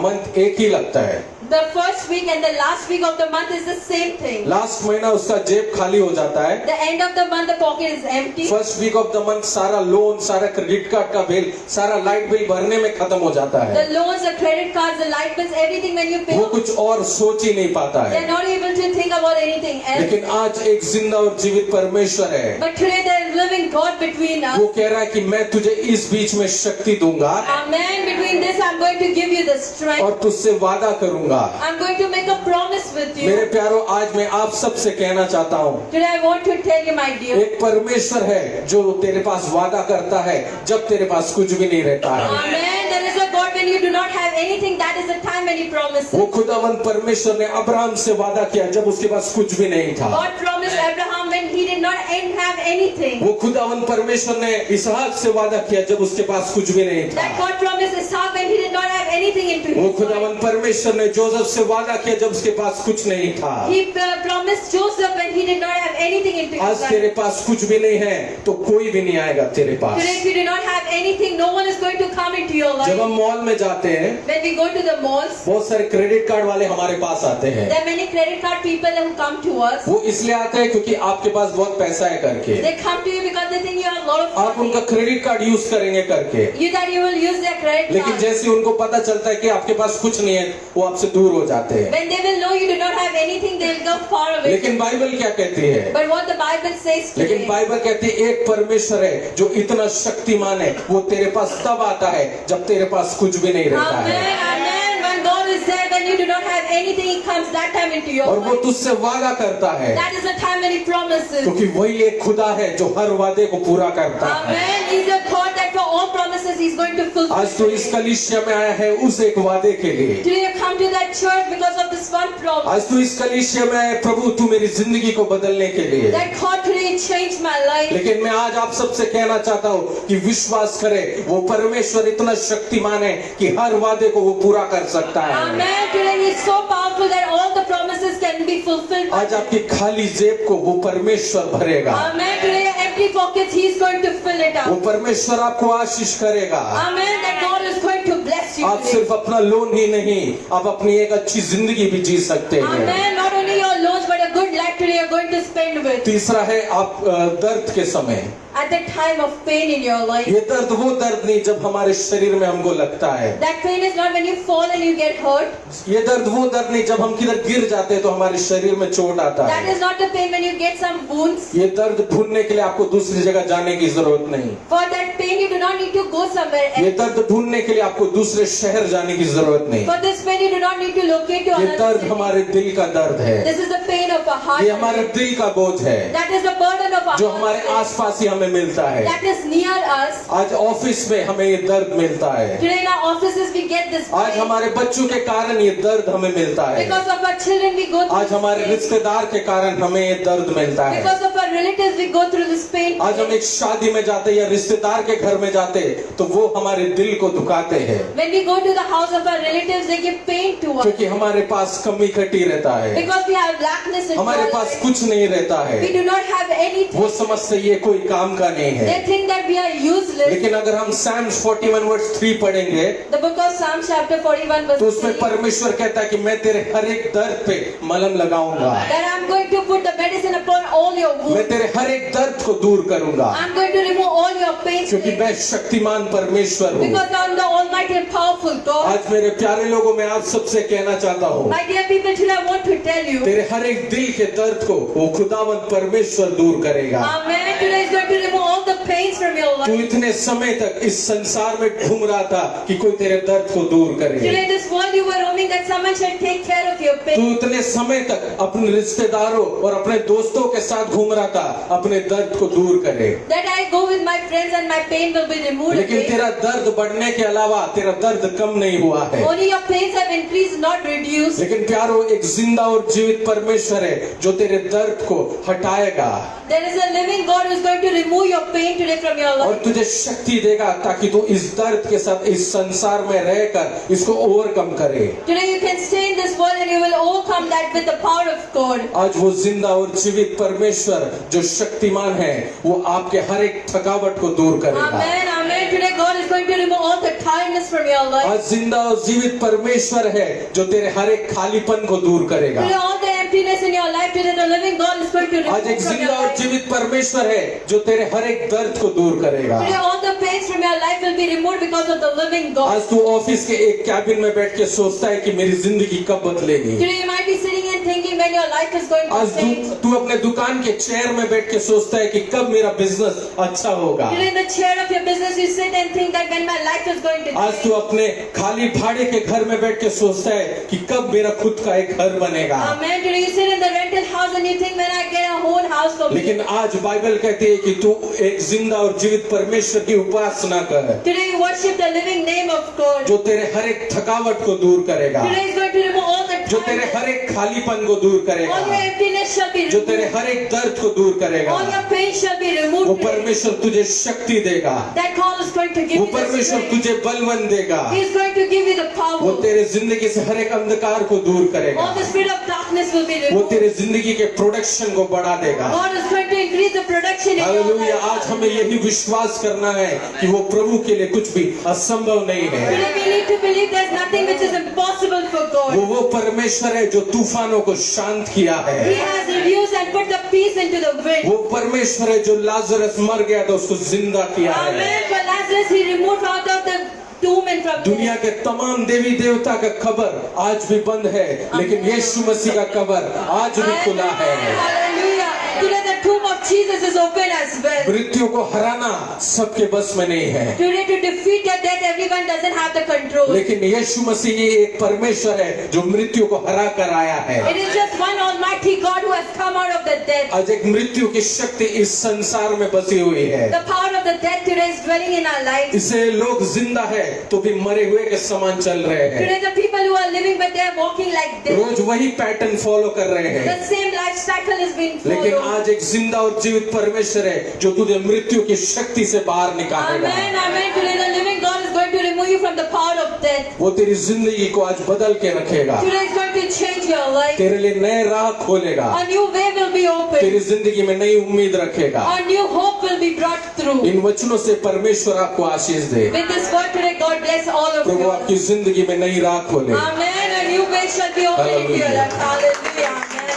मंथ एक ही लगता है। the first week and the last week of the month is the same thing. Last महीना उसका जेब खाली हो जाता है, The end of the month, the pocket is empty. First week of the month सारा लोन, सारा क्रेडिट कार्ड का बिल, सारा लाइट बिल भरने में खत्म हो जाता The है। loans, the credit cards, the light bills, everything when you pay, वो कुछ और सोच ही नहीं पाता they है। are not able to think about anything else. लेकिन आज एक जिंदा और जीवित परमेश्वर है, But today there is living God between us. वो कह रहा है कि मैं तुझे इस बीच में शक्ति दूंगा Amen. Between this, I'm going to give you the strength. और तुझसे वादा करूंगा। I'm going to make a promise with मेरे you. प्यारो, आज मैं आप सबसे कहना चाहता हूँ, Today I want to tell you, my dear. एक परमेश्वर है जो तेरे पास वादा करता है जब तेरे पास कुछ भी नहीं रहता है। Amen. There is a God when you do not have anything. That is the time when He promises. वो खुदावंद परमेश्वर ने अब्राहम से वादा किया जब उसके पास कुछ भी नहीं था। God promised Abraham when he did not have anything. वो खुदावंद परमेश्वर ने इसहाक से वादा किया जब उसके पास कुछ भी नहीं That था। God promised Isaac when he did not have anything into वो his life. खुदावंद परमेश्वर ने जोसेफ से वादा किया जब उसके पास कुछ नहीं था। He promised Joseph when he did not have anything into आज his life. तेरे पास कुछ भी नहीं है तो कोई भी नहीं आएगा तेरे पास। Today if you do not have anything, no one is going to come into your जब life. हम मॉल में जाते हैं, When we go to the malls, बहुत सारे क्रेडिट कार्ड वाले हमारे पास आते हैं। there are many credit card people who come to us. वो इसलिए आते हैं क्योंकि आपके पास बहुत पैसा है करके, They come to you because they think you have a lot of आप money. उनका क्रेडिट कार्ड यूज करेंगे करके। You that you will use their credit लेकिन card. जैसे ही उनको पता चलता है कि आपके पास कुछ नहीं है, वो आपसे दूर हो जाते हैं। When they will know you do not have anything, they will go far away. लेकिन बाइबल क्या कहती है? But what the Bible says लेकिन today, बाइबल कहती है एक परमेश्वर है जो इतना शक्तिमान है, वो तेरे पास तब आता है जब तेरे पास कुछ भी नहीं रहता Amen, है, Amen. When God is there, when you do not have anything, He comes that time into your और वो life. तुझसे वादा करता है That is the time when He promises. क्योंकि वही एक खुदा है जो हर वादे को पूरा करता है। Amen. He's a God that that for all promises He's going to fulfill. आज तो इस कलीसिया में आया है उस एक वादे के लिए। Today you come to that church because of this one promise. आज तो इस कलीसिया में आया प्रभु तू मेरी जिंदगी को बदलने के लिए। That God today changed my life. लेकिन मैं आज आप सबसे कहना चाहता हूँ कि विश्वास करें, वो परमेश्वर इतना शक्तिमान है कि हर वादे को वो पूरा कर सकता है। Amen. Today He is so powerful that all the promises can be fulfilled. आज आपकी खाली जेब को वो परमेश्वर भरेगा। Amen. Today your empty pockets He is going to fill it वो up. परमेश्वर आपको आशीष करेगा। Amen. That God is going to bless you आप today. सिर्फ अपना लोन ही नहीं, आप अपनी एक अच्छी जिंदगी भी जी सकते हैं। Amen. Not only your loans but a good life today you're going to spend with. तीसरा है आप दर्द के समय, At the time of pain in your life. ये दर्द वो दर्द नहीं जब हमारे शरीर में हमको लगता है। That pain is not when you fall and you get hurt. ये दर्द वो दर्द नहीं जब हम किधर गिर जाते हैं तो हमारे शरीर में चोट आता That है। is not the pain when you get some wounds. ये दर्द ढूंढने के लिए आपको दूसरी जगह जाने की जरूरत नहीं। For that pain you do not need to go somewhere ये else. दर्द ढूंढने के लिए आपको दूसरे शहर जाने की जरूरत नहीं। For this pain you do not need to locate to ये another दर्द city. हमारे दिल का दर्द है। This is the pain of a heart. ये हमारे दिल का बोझ है That is the burden of our जो हमारे heart. आसपास ही हमें मिलता है। That is near us. आज ऑफिस में हमें ये दर्द मिलता है। Today in our offices we get this आज pain. हमारे बच्चों के कारण ये दर्द हमें मिलता है। Because of our children we go through आज this हमारे pain. रिश्तेदार के कारण हमें ये दर्द मिलता है। Because of our relatives we go through this pain. आज हम एक शादी में जाते या रिश्तेदार के घर में जाते तो वो हमारे दिल को दुखाते हैं When we go to the house of our relatives they give pain to us. क्योंकि हमारे पास कमी घटी रहता है, Because we have lackness in हमारे our पास life. कुछ नहीं रहता We है। do not have anything. वो समझते ये कोई काम का नहीं है। They think that we are useless. लेकिन अगर हम Psalms 41 verse 3 पढ़ेंगे The book of Psalms chapter 41 verse तो उसमें 3. परमेश्वर कहता है कि मैं तेरे हर एक दर्द पे मलहम लगाऊंगा, That I'm going to put the medicine upon all your मैं wounds. तेरे हर एक दर्द को दूर करूंगा I'm going to remove all your pains क्योंकि today. मैं शक्तिमान परमेश्वर हूँ। Because I'm the almighty and powerful God. आज मेरे प्यारे लोगों मैं आप सबसे कहना चाहता हूँ My dear people, today I want to tell you. तेरे हर एक दिल के दर्द को वो खुदावंद परमेश्वर दूर करेगा। Amen. Today is going to remove all the pains from your तू life. इतने समय तक इस संसार में घूम रहा था कि कोई तेरे दर्द को दूर करे। Today this world you were roaming that someone shall take care of your तू pain. इतने समय तक अपने रिश्तेदारों और अपने दोस्तों के साथ घूम रहा था अपने दर्द को दूर करे, That I go with my friends and my pain will be removed लेकिन away. तेरा दर्द बढ़ने के अलावा तेरा दर्द कम नहीं हुआ है। Only your pains have increased, not reduced. लेकिन प्यारो एक जिंदा और जीवित परमेश्वर है जो तेरे दर्द को हटाएगा There is a living God who is going to remove your pain today from your और life. तुझे शक्ति देगा ताकि तू इस दर्द के साथ इस संसार में रहकर इसको ओवरकम करे। Today you can stay in this world and you will overcome that with the power of God. आज वो जिंदा और जीवित परमेश्वर जो शक्तिमान है वो आपके हर एक थकावट को दूर करेगा। Amen. Amen. Today God is going to remove all the tiredness from your life. आज जिंदा और जीवित परमेश्वर है जो तेरे हर एक खालीपन को दूर करेगा। Today all the emptiness in your life, today the living God is going to आज remove एक from your जिंदा और life. जीवित परमेश्वर है जो तेरे हर एक दर्द को दूर करेगा। Today all the pains from your life will be removed because of the living God. आज तू ऑफिस के एक कैबिन में बैठ के सोचता है कि मेरी जिंदगी कब बदलेगी। Today you might be sitting and thinking when your life is going to आज change. तू अपने दुकान के चेयर में बैठ के सोचता है कि कब मेरा बिजनेस अच्छा होगा। Today in the chair of your business you sit and think that when my life is going to आज तू change. अपने खाली भाड़े के घर में बैठ के सोचता है कि कब मेरा खुद का एक घर बनेगा। Amen. Today you sit in the rental house and you think when I get a own house for me. लेकिन आज बाइबल कहती है कि तू एक जिंदा और जीवित परमेश्वर की उपासना कर Today you worship the living name of God. जो तेरे हर एक थकावट को दूर करेगा, Today is going to remove all the जो तेरे tiredness. हर एक खालीपन को दूर All your करेगा, emptiness shall be जो removed. तेरे हर एक दर्द को दूर करेगा। All your pain shall be वो removed. today. परमेश्वर तुझे शक्ति देगा, That God is going to give वो you the परमेश्वर strength. तुझे बलवन देगा, He is going to give you the वो power. तेरे जिंदगी से हर एक अंधकार को दूर करेगा, All the spirit of darkness will be वो removed. तेरे जिंदगी के प्रोडक्शन को बढ़ा देगा। God is going to increase the production in your hallelujah. life. आज हमें यही विश्वास करना है कि वो प्रभु के लिए कुछ भी असंभव नहीं है। Today we need to believe there's nothing which is impossible for God. वो परमेश्वर है जो तूफानों को शांत किया He है। has reduced and put the peace into the wind. वो परमेश्वर है जो लाजरस मर गया था उसको जिंदा किया है। Amen. For Lazarus, he removed out of the tomb and from दुनिया death. के तमाम देवी देवता का कब्र आज भी बंद है, लेकिन यीशु मसीह का कब्र आज भी खुला है। Hallelujah. Today the tomb of Jesus is open as well. मृत्यु को हराना सबके बस में नहीं है, Today to defeat your death, everyone doesn't have the control. लेकिन यीशु मसीह ये एक परमेश्वर है जो मृत्यु को हरा कर आया है। It is just one almighty God who has come out of the death. death. आज एक मृत्यु की शक्ति इस संसार में बसी हुई है। The power of the death today is dwelling in our lives. इसे लोग जिंदा है तो भी मरे हुए के समान चल रहे हैं। Today the people who are living but they are walking like dead. रोज वही पैटर्न फॉलो कर रहे हैं। The same life cycle is being लेकिन followed. आज एक जिंदा और जीवित परमेश्वर है जो तुझे मृत्यु की शक्ति से बाहर निकालेगा। Amen, amen. Today the living God is going to remove you from the power of death. वो तेरी जिंदगी को आज बदल के रखेगा। Today is going to change your life. तेरे लिए नए राह खोलेगा। A new way will be opened. तेरी जिंदगी में नई उम्मीद रखेगा। A new hope will be brought through. इन वचनों से परमेश्वर आपको आशीष दे। With this word today, God bless all of Prabhu you. आपकी जिंदगी में नई राह खोले। Amen. A new way shall be opened into your life. Hallelujah. Amen.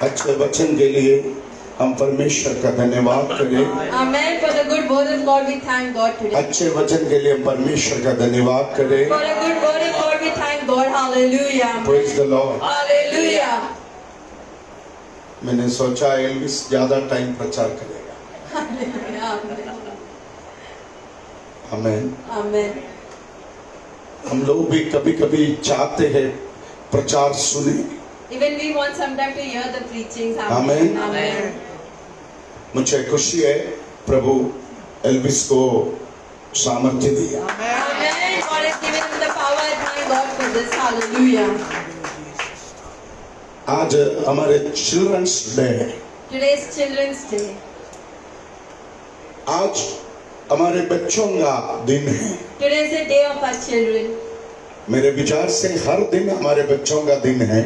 अच्छे वचन के लिए हम परमेश्वर का धन्यवाद करें। Amen. For the good word of God, we thank God today. अच्छे वचन के लिए हम परमेश्वर का धन्यवाद करें। For a good word of God, we thank God. Hallelujah. Praise the Lord. Hallelujah. मैंने सोचा एल्विस ज्यादा टाइम प्रचार करेगा। Hallelujah. आमीन। Amen. हम लोग भी कभी कभी चाहते हैं प्रचार सुने। Even we want sometime to hear the preachings. Amen. Amen. मुझे खुशी है प्रभु एल्विस को सामर्थ्य दिया। Amen. God has given him the power. I thank God for this. Hallelujah. आज हमारे childrens day. Today is Children's Day. आज हमारे बच्चों का दिन है। Today is the day of our children. मेरे विचार से हर दिन हमारे बच्चों का दिन है,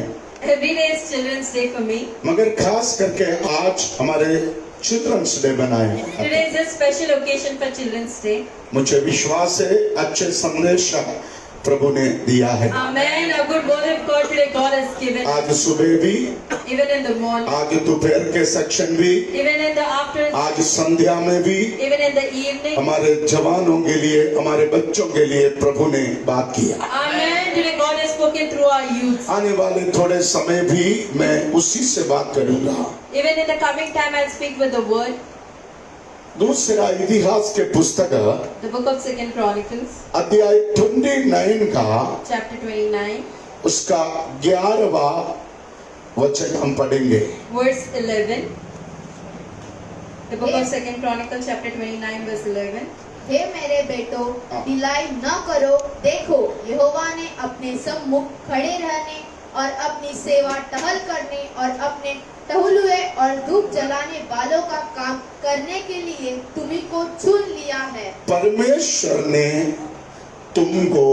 Every day is Children's Day for me. मगर खास करके आज हमारे चिल्ड्रंस डे बनाए। Today is a special occasion for Children's Day. मुझे विश्वास है अच्छे संदेश प्रभु ने दिया है। Amen. A good word of God today God has given. आज सुबह भी, Even in the morning. आज दोपहर के सेक्शन भी, Even in the afternoon. आज संध्या में भी Even in the evening. हमारे जवानों के लिए, हमारे बच्चों के लिए प्रभु ने बात किया। Amen. Today God has spoken through our youth. आने वाले थोड़े समय भी मैं उसी से बात करूंगा। Even in the coming time I'll speak with the word. दूसरा इतिहास के पुस्तक The book of 2 Chronicles, अध्याय 29 का chapter 29, उसका 11वां वचन हम पढ़ेंगे। verse 11. The book of 2 Chronicles, chapter 29, verse 11. हे मेरे बेटो, ढिलाई न करो। देखो, यहोवा ने अपने सम्मुख खड़े रहने और अपनी सेवा टहल करने और अपने टहलुए और धूप जलाने वालों का काम करने के लिए तुम्ही को चुन लिया है। परमेश्वर ने तुमको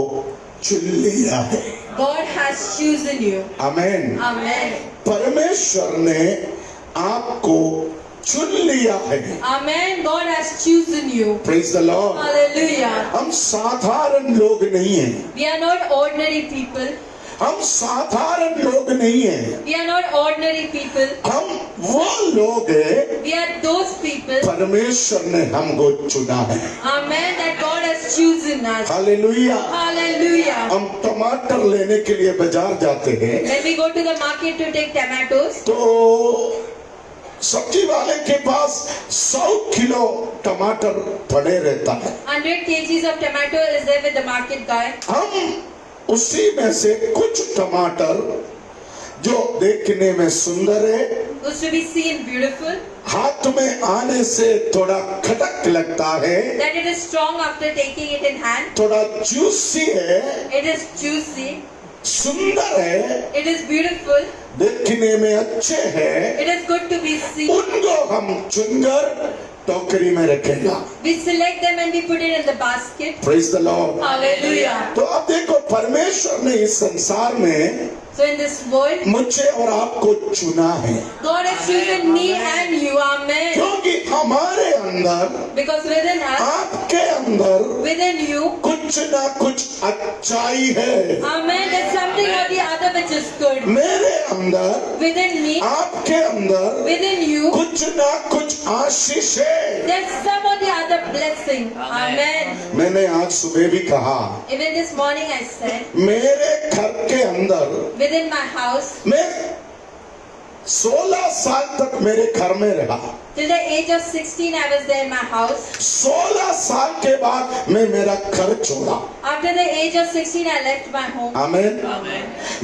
चुन लिया है। God has chosen you. Amen. Amen. परमेश्वर ने आपको चुन लिया है। Amen. God has chosen you. Praise the Lord. Hallelujah. हम साधारण लोग नहीं हैं। We are not ordinary people. हम साधारण लोग नहीं हैं। We are not ordinary people. हम वो लोग हैं, We are those people. परमेश्वर ने हमको चुना है। Amen. That God has chosen us. Hallelujah. Hallelujah. हम टमाटर लेने के लिए बाजार जाते हैं When we go to the market to take tomatoes, तो सब्जी वाले के पास 100 किलो टमाटर पड़े रहता है। 100 kgs of tomato is there with the market guy. हम उसी में से कुछ टमाटर जो देखने में सुंदर है, Those to be seen beautiful, हाथ में आने से थोड़ा खटक लगता है, that it is strong after taking it in hand, थोड़ा जूसी है, it is juicy, सुंदर है, it is beautiful, देखने में अच्छे है, it is good to be seen. उनको हम चुनकर टोकरी में रखेगा। We select them and we put it in the basket. Praise the Lord. Hallelujah. तो अब देखो परमेश्वर ने इस संसार में So in this world, मुझे और आपको चुना है, God has chosen me and you. Amen. क्योंकि हमारे अंदर, Because within us, आपके अंदर within you, कुछ ना कुछ अच्छाई है। Amen, there's something or the other which is good. मेरे अंदर, Within me, आपके अंदर within you, कुछ ना कुछ आशीष है। there's some or the other blessing. Amen. मैंने आज सुबह भी कहा, Even this morning I said, मेरे घर के अंदर within my house, मैं 16 साल तक मेरे घर में रहा। Till the age of 16, I was there in my house. 16 साल के बाद मैं मेरा घर छोड़ा। After the age of 16, I left my home. आमीन।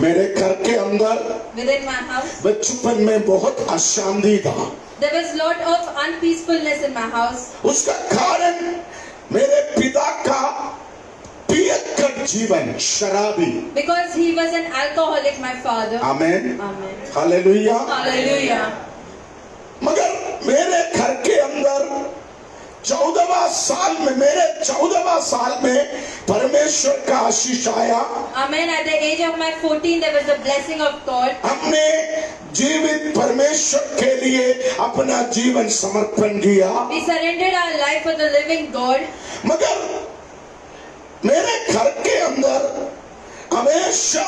मेरे घर के अंदर Within my house, बचपन में बहुत अशांति था। there was lot of unpeacefulness in my house. उसका कारण मेरे पिता का पियक्कड़ जीवन, शराबी। Because he was an alcoholic, my father. आमीन। Amen. हालेलुया। Hallelujah. मगर मेरे घर के अंदर 14वां साल में, मेरे 14वां साल में परमेश्वर का आशीष आया। Amen. At the age of my 14, there was the blessing of God. हमने जीवित परमेश्वर के लिए अपना जीवन समर्पण किया। We surrendered our life for the living God. मगर मेरे घर के अंदर हमेशा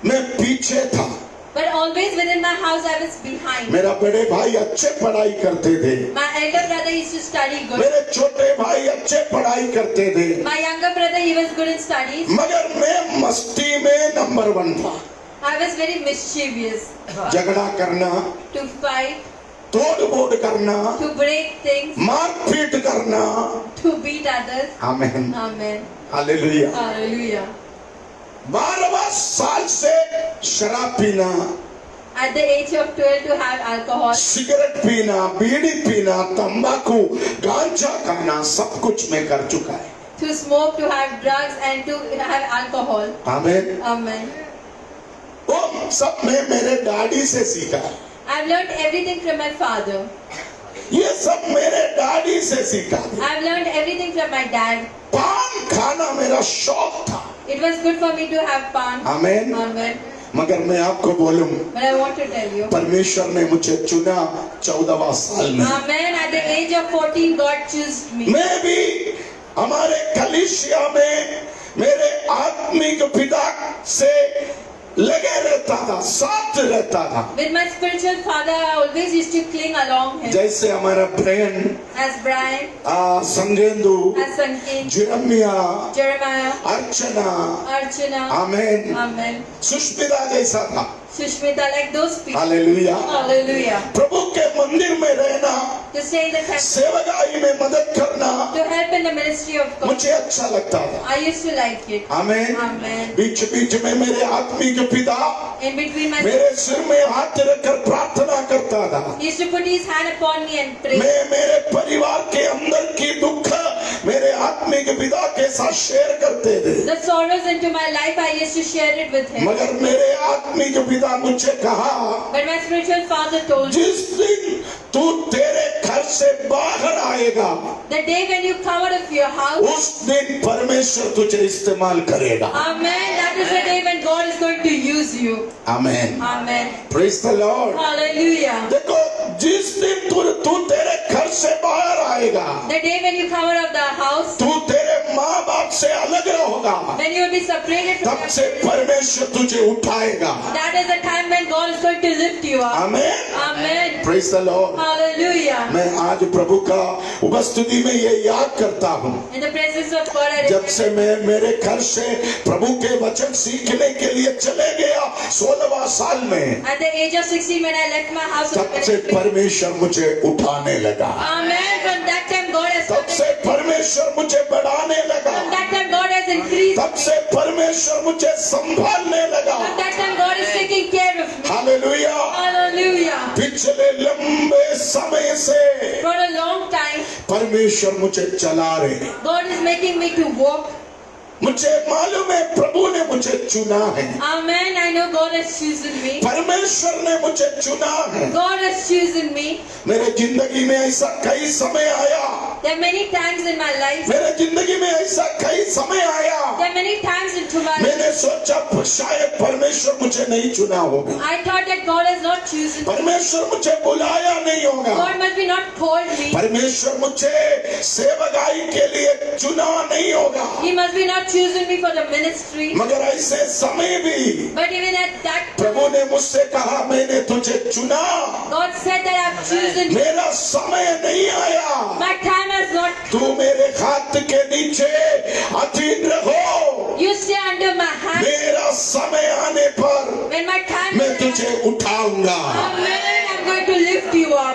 मैं पीछे था। But always within my house, I was behind. मेरा बड़े भाई अच्छे पढ़ाई करते थे, My elder brother used to study good. मेरे छोटे भाई अच्छे पढ़ाई करते थे, My younger brother, he was good in studies. मगर मैं मस्ती में नंबर 1 था। I was very mischievous. झगड़ा करना, To fight, तोड़ फोड़ करना, to break things, मारपीट करना। to beat others. आमीन। Amen. हालेलुया। Hallelujah. 12वां साल से शराब पीना, At the age of 12, to have alcohol, cigarette पीना, बीड़ी पीना, तंबाकू, गांजा खाना, सब कुछ मैं कर चुका है। to smoke, to have drugs, and to have alcohol. आमीन। Amen. वो सब मैं मेरे डैडी से सीखा। I've learned everything from my father. ये सब मेरे डैडी से सीखा। I've learned everything from my dad. पान खाना मेरा शौक था। It was good for me to have pan. आमीन। Amen. मगर मैं आपको बोलूं, But I want to tell you. परमेश्वर ने मुझे चुना 14वां साल में। Amen. At the age of 14, God chose me. मैं भी हमारे कलीसिया में मेरे आत्मिक पिता से लगे रहता था, साथ रहता था। With my spiritual father, I always used to cling along him. जैसे हमारा brain, As Brian, संगेंदु, as Sanket, जिरमिया, Jeremiah, अर्चना, Archana. आमीन, Amen. सुष्मिता जैसा था। Sushmita, like those people. Hallelujah. Hallelujah. प्रभु के मंदिर में रहना, To stay in the temple, सेवकाई में मदद करना to help in the ministry of God. मुझे अच्छा लगता था। I used to like it. आमीन। Amen. बीच बीच में मेरे आत्मिक पिता In between my, मेरे सिर में हाथ रखकर प्रार्थना करता था। he used to put his hand upon me and pray. मैं मेरे परिवार के अंदर की दुख मेरे आत्मिक पिता के साथ शेयर करते थे। The sorrows into my life, I used to share it with him. मगर मेरे आत्मिक पिता मुझे कहा, But my spiritual father told me, जिस दिन तू तेरे घर से बाहर आएगा, the day when you come out of your house, उस दिन परमेश्वर तुझे इस्तेमाल करेगा। Amen, that is the day when God is going to use you. आमीन। Amen. Praise the Lord. Hallelujah. देखो, जिस दिन तू तेरे घर से बाहर आएगा, The day when you come out of the house, तू तेरे माँ बाप से अलग रहोगा, when you will be separated from तब your से परमेश्वर तुझे उठाएगा। that is the time when God is going to lift you up. आमीन। Amen. Praise the Lord. Hallelujah. मैं आज प्रभु का उपस्थिति में ये याद करता हूँ, In the presence of God, I जब से remember मैं मेरे घर से प्रभु के वचन सीखने के लिए चले गया 16वां साल में, at the age of 16 when I left my house. तब से परमेश्वर मुझे उठाने लगा। Amen. From that time God has तब से परमेश्वर मुझे बढ़ाने लगा। From that time God has increased. तब से परमेश्वर मुझे संभालने लगा। From that time God is taking care of me. Hallelujah. Hallelujah. पिछले लंबे समय से For a long time, परमेश्वर मुझे चला रहे। God is making me to walk. मुझे मालूम है प्रभु ने मुझे चुना है। Amen. I know God has chosen me. परमेश्वर ने मुझे चुना है। God has chosen me. मेरे जिंदगी में ऐसा कई समय आया, There are many times in my life. मेरे जिंदगी में ऐसा कई समय आया, There are many times into my life. मैंने सोचा शायद परमेश्वर मुझे नहीं चुना होगा, I thought that God has not chosen me. परमेश्वर मुझे बुलाया नहीं होगा, God must be not called me. परमेश्वर मुझे सेवकाई के लिए चुना नहीं होगा। He must be not chosen me for the ministry. मगर ऐसे समय भी But even at that, प्रभु ने मुझसे कहा, मैंने तुझे चुना, God said that I've chosen you. मेरा समय नहीं आया, My time has not come. तू मेरे हाथ के नीचे अधीन रहो, You stay under my hand. मेरा समय आने पर When my time मैं is तुझे उठाऊंगा। Amen.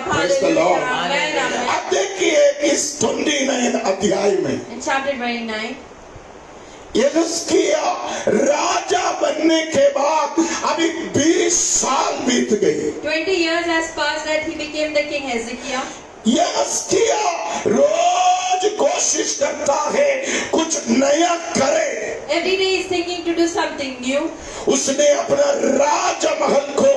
God. Praise the Lord. Hallelujah. Amen. Amen. अब देखिए इस 29 अध्याय में In chapter 29, यहोशकिया राजा बनने के बाद अभी 20 साल बीत गए। 20 years has passed that he became the king Hezekiah. यहोशकिया रोज कोशिश करता है कुछ नया करे। Every day he is thinking to do something new. उसने अपना राजमहल को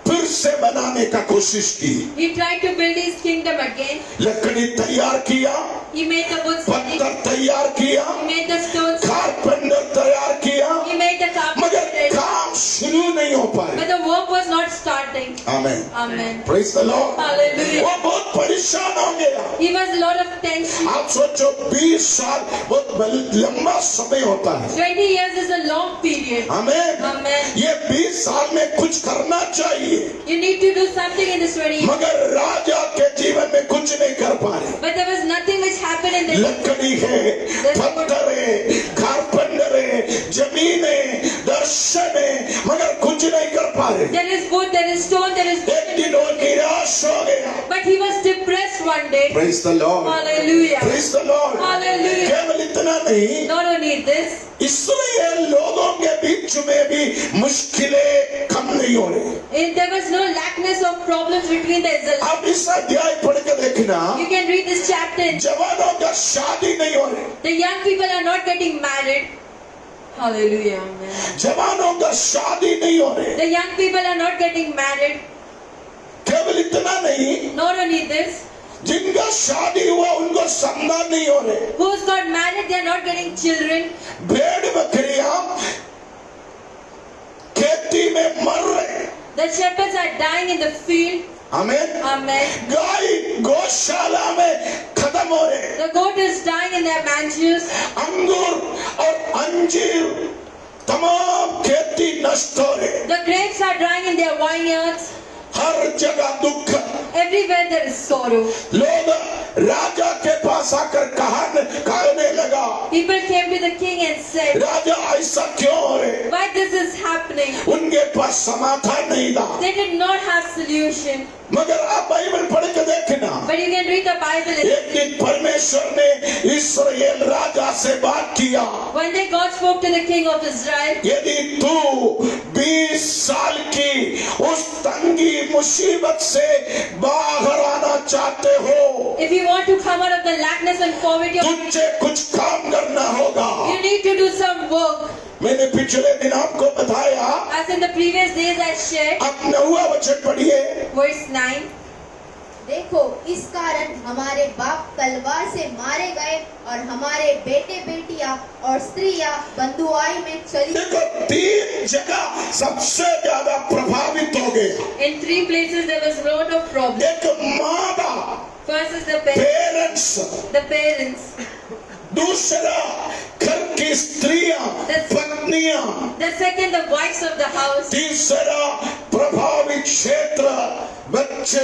फिर से बनाने का कोशिश की। He tried to build his kingdom again. लकड़ी तैयार किया, He made the wood ready. पत्थर तैयार किया, He made the stones. Carpenter तैयार किया, He made the carpet मगर ready. काम शुरू नहीं हो पाए। But the work was not starting. Amen. Amen. Praise the Lord. Hallelujah. वो बहुत परेशान हो गया। He was a lot of tension. आप सोचो 20 साल बहुत लंबा समय होता है। 20 years is a long period. Amen. Amen. ये 20 साल में कुछ करना चाहिए, You need to do something in this 20 years. मगर राजा के जीवन में कुछ नहीं कर पा रहे। But there was nothing which happened in the लकड़ी है, पत्थर है, कारपेंटर है, जमीन है, दर्शन है, मगर कुछ नहीं कर पा रहे। There is wood, there is stone, there is एक दिन वो निराश हो गया। But he was depressed one day. Praise the Lord. Hallelujah. Praise the Lord. Hallelujah. केवल इतना नहीं, Not only this, इसलिए लोगों के बीच में भी मुश्किलें कम नहीं हो रही। there was no lackness of problems between the Israelites. आप इस अध्याय पढ़ के देखना, You can read this chapter. जवानों का शादी नहीं हो रही, The young people are not getting married. Hallelujah. Amen. जवानों का शादी नहीं हो रही। The young people are not getting married. केवल इतना नहीं, Not only this, जिनका शादी हुआ उनको संतान नहीं हो रहे। who's got married, they are not getting children. भेड़ बकरियां खेती में मर रहे। The shepherds are dying in the field. Amen. Amen. गाय गौशाला में खत्म हो रहे। The goat is dying in their mangers. अंगूर और अंजीर तमाम खेती नष्ट हो रहे। The grapes are dying in their vineyards. हर जगह दुख। Everywhere there is sorrow. लोग राजा के पास आकर कहने लगा, People came to the king and said, राजा ऐसा क्यों हो रहे? why this is happening? उनके पास समाधान नहीं था। They did not have solution. मगर आप बाइबल पढ़ के देखना, But you can read the Bible. एक दिन परमेश्वर ने इस्राएल राजा से बात किया, One day God spoke to the king of Israel. यदि तू 20 साल की उस तंगी मुसीबत से बाहर आना चाहते हो, If you want to come out of the lackness and poverty, तुझे कुछ काम करना होगा। you need to do some work. मैंने पिछले दिन आपको बताया, As in the previous days I shared, आप 9वां वचन पढ़िए। verse 9. देखो इस कारण हमारे बाप तलवार से मारे गए और हमारे बेटे बेटियां और स्त्रियां बंधुआई में चली। देखो 3 जगह सबसे ज्यादा प्रभावित हो गए। In 3 places there was a lot of problems. एक माँ बाप, First is the parents, the parents. दूसरा घर की स्त्रियां, पत्नियां, The second, the wives of the house. तीसरा प्रभावित क्षेत्र बच्चे।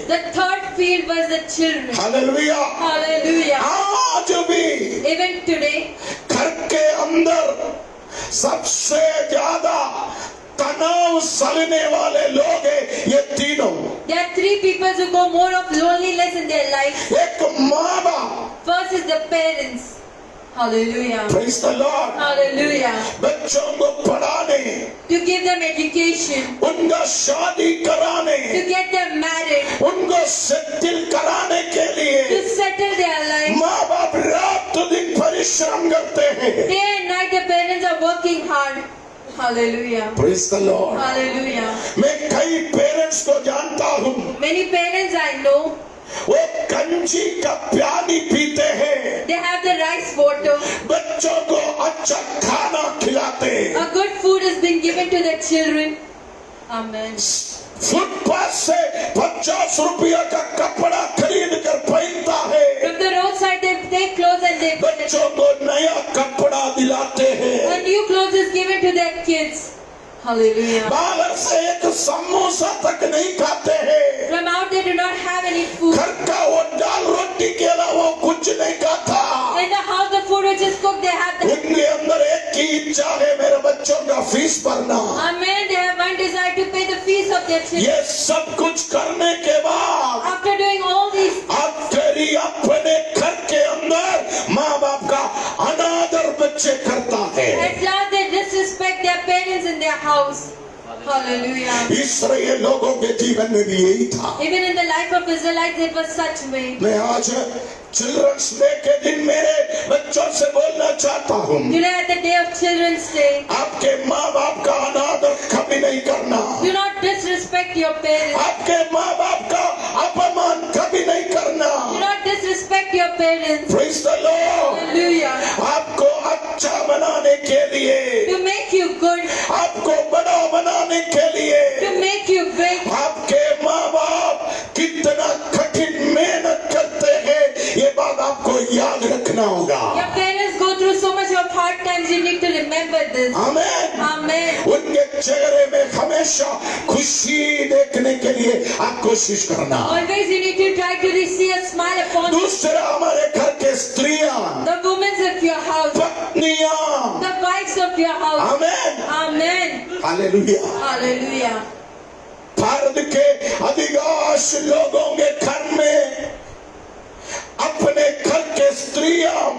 The third field was the children. Hallelujah. Hallelujah. आज भी Even today, घर के अंदर सबसे ज्यादा तनाव सहने वाले लोग हैं ये तीनों। there are 3 people who go more of loneliness in their life. एक माँ बाप, First is the parents. Hallelujah. Praise the Lord, Hallelujah. बच्चों को पढ़ाने, To give them education, उनका शादी कराने, to get them married, उनको सेटल कराने के to लिए settle their life. माँ बाप रात दिन परिश्रम करते हैं। Day and night the parents are working hard. Hallelujah. Praise the Lord. Hallelujah. मैं कई पेरेंट्स को जानता हूँ, Many parents I know, वो कंची का पानी पीते हैं, they have the rice water. बच्चों को अच्छा खाना खिलाते हैं, A good food has been given to the children. Amen. Footpath से 50 रुपया का कपड़ा खरीद कर पहनता है, From the roadside they take clothes and they बच्चों को नया कपड़ा दिलाते हैं, a new clothes is given to their kids. Hallelujah. बाहर से एक समोसा तक नहीं खाते हैं, From out they do not have any food. घर का वो दाल रोटी के अलावा कुछ नहीं खाता। In the house the food which is cooked they have the उनके अंदर एक ही इच्छा है, मेरे बच्चों का फीस भरना। Amen. They have one desire to pay the fees of their children. ये सब कुछ करने के बाद After doing all these, अब तेरी अपने घर के अंदर माँ बाप का अनादर बच्चे करता है। at last they disrespect their parents in their house. Hallelujah. Israel लोगों के जीवन में भी यही था। Even in the life of Israelites, it was such way. मैं आज चिल्ड्रंस डे के दिन मेरे बच्चों से बोलना चाहता हूँ, Today at the day of Children's Day, आपके माँ बाप का अनादर कभी नहीं करना, do not disrespect your parents. आपके माँ बाप का अपमान कभी नहीं करना। Do not disrespect your parents. Praise the Lord। Hallelujah. आपको अच्छा बनाने के लिए, To make you good, आपको बड़ा बनाने के लिए to make you big. आपके माँ बाप कितना कठिन मेहनत करते हैं, ये बात आपको याद रखना होगा। Your parents go through so much of hard times, you need to remember this. Amen. Amen. उनके चेहरे में हमेशा खुशी देखने के लिए आप कोशिश करना। Always you need to try to see a smile upon दूसरा, हमारे घर के स्त्रियां, the women of your house, पत्नियां, the wives of your house. Amen. Amen. Hallelujah. Hallelujah. Bharat के अधिकांश लोगों के घर में अपने घर के स्त्रियां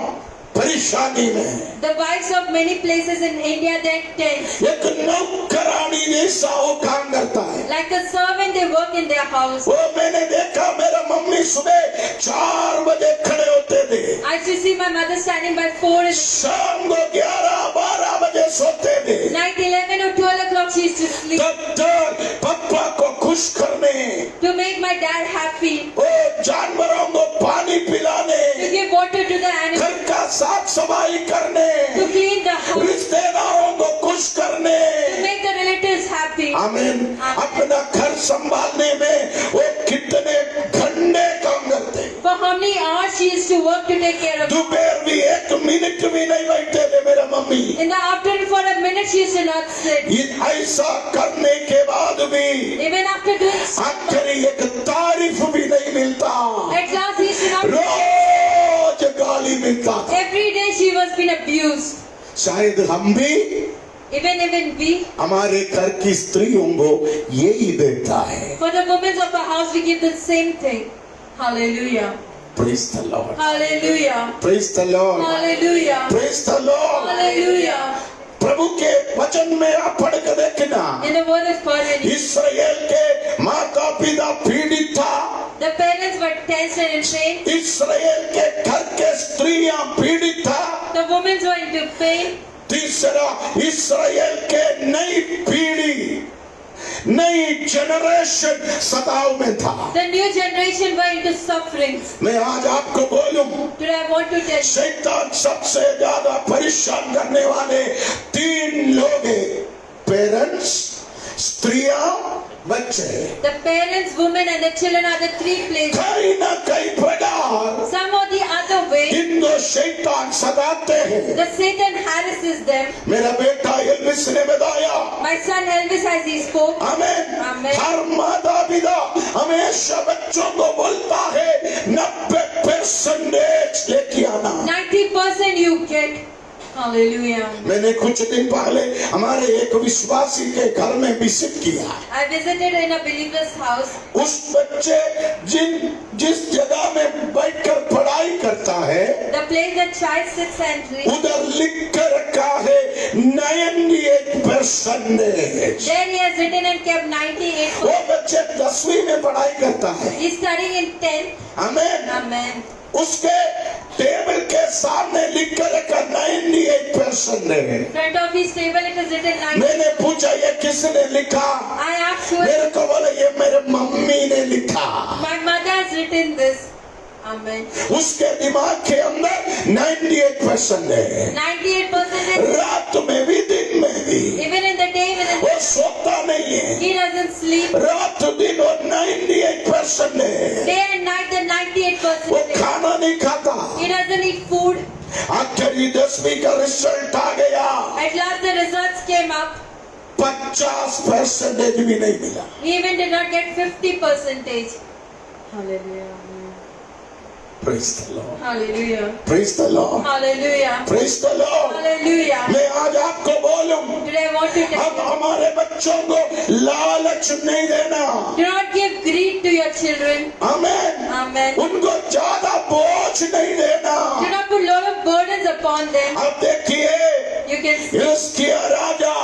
परेशानी में, The wives of many places in India, they're tense. एक नौकरानी जैसा वो काम करता है। Like a servant, they work in their house. वो मैंने देखा, मेरा मम्मी सुबह 4 बजे खड़े होते थे, I used to see my mother standing by 4 in शाम को 11-12 बजे सोते थे। night, 11 or 12 o'clock she used to sleep. तब तक पापा को खुश करने, To make my dad happy, वो जानवरों को पानी पिलाने, to give water to the animals, घर का साफ सफाई करने, to clean the house, रिश्तेदारों को खुश करने, to make the relatives happy. आमीन। अपना घर संभालने में वो कितने घंटे काम करते। For how many hours she used to work to take care of. दोपहर भी 1 मिनट भी नहीं बैठते थे मेरा mummy. In the afternoon for a minute she used to not sit. ये ऐसा करने के बाद भी Even after doing so much, आखिर एक तारीफ भी नहीं मिलता, at last he used to not. रोज गाली मिलता था। Every day she was being abused. शायद हम भी Even we, हमारे घर की स्त्रियों को यही देता है। for the women of our house, we give the same thing. Hallelujah. Praise the Lord, Hallelujah. praise the Lord, Hallelujah. praise the Lord। Hallelujah. प्रभु के वचन में आप पढ़ कर देखना, In the word of God, when Israel के माता पिता पीड़ित था, the parents were tense and in pain, Israel के घर के स्त्रियां पीड़ित था। the women were into pain. तीसरा, इसराइल के नई पीढ़ी, नई जनरेशन सताव में था। The new generation were into sufferings. मैं आज आपको बोलूं, Today I want to tell you, शैतान सबसे ज्यादा परेशान करने वाले 3 लोग हैं, पेरेंट्स, स्त्रियां, बच्चे। the parents, women and the children are the 3 places. कहीं ना कहीं प्रकार Some or the other way, इनको शैतान सताते हैं। the Satan harasses them. मेरा बेटा एल्विस ने बताया, My son Elvis, as he spoke, आमेन। आमेन। हर माता पिता हमेशा बच्चों को बोलता है 90% लेके आना। 90% you get. Hallelujah. मैंने कुछ दिन पहले हमारे एक विश्वासी के घर में विजिट किया। I visited in a believer's house. उस बच्चे जिस जगह में बैठकर पढ़ाई करता है, The place the child sits and reads. उधर लिख कर रखा है 98%। There he has written and kept 98%. वो बच्चे 10वीं में पढ़ाई करता है। He's studying in 10th. Amen. Amen. उसके टेबल के सामने लिख कर रखा 98% है। In front of his table it is written 90. मैंने पूछा ये किसने लिखा? I asked who. मेरे को बोला ये मेरे मम्मी ने लिखा। My mother has written this. Amen. उसके दिमाग के अंदर 98% है। 98% is रात में भी दिन में भी even in the day when वो सोता नहीं है। he doesn't sleep. रात दिन और 98% है। Day and night the 98% वो is. खाना नहीं खाता। He doesn't eat food. आखिरी 10वीं का रिजल्ट आ गया, At last the results came up. 50% भी नहीं मिला। He even did not get 50%. Hallelujah. Praise the Lord, Hallelujah. Praise the Lord, Hallelujah. Praise the Lord. Hallelujah. मैं आज आपको बोलूं, Today I want to tell हम you, हमारे बच्चों को लालच नहीं देना। do not give greed to your children. Amen. Amen. उनको ज्यादा बोझ नहीं देना। Do not put lot of burdens upon them. अब देखिए, You can see Hezekiah Raja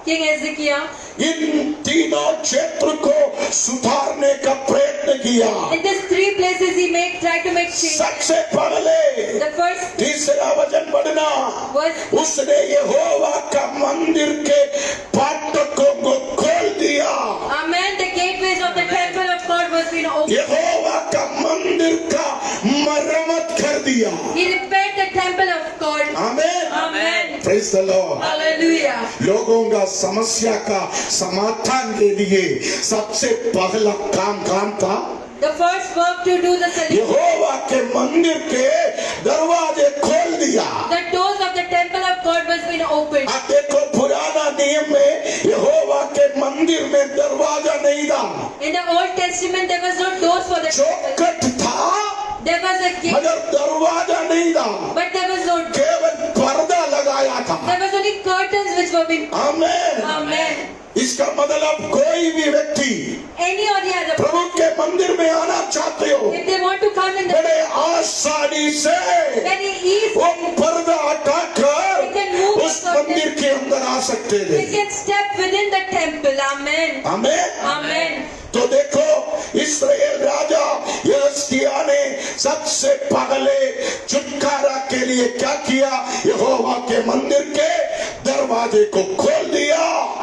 King Hezekiah. इन तीनों क्षेत्र को सुधारने का प्रयत्न किया। In these three places he tried to make change. सबसे पहले The first तीसरा वचन पढ़ना, was उसने यहोवा का मंदिर के फाटकों को खोल दिया। Amen. The gateways of the temple of God was being opened. यहोवा का मंदिर का मरम्मत कर दिया। He repaired the temple of God. Amen. Amen. Praise the Lord. Hallelujah. लोगों का समस्या का समाधान के लिए सबसे पहला काम था The first work to do the solution. यहोवा के मंदिर के दरवाजे खोल दिया। The doors of the temple of God was being opened. आप देखो, पुराना नियम में यहोवा के मंदिर में दरवाजा नहीं था, In the Old Testament there was no doors for the temple. चौखट था There was a gate, मगर दरवाजा नहीं था, but there was no. केवल पर्दा लगाया था। There was only curtains which were being. Amen. Amen. इसका मतलब कोई भी व्यक्ति Any or the other, प्रभु के मंदिर में आना चाहते हो, if they want to come in the बड़े आसानी से very easy, वो पर्दा हटाकर they can move उस the curtain. मंदिर के अंदर आ सकते थे। They can step within the temple. Amen. Amen. Amen. तो देखो, इस्राएल राजा हिजकिय्याह ने सबसे पहले छुटकारा के लिए क्या किया? यहोवा के मंदिर के दरवाजे को खोल दिया।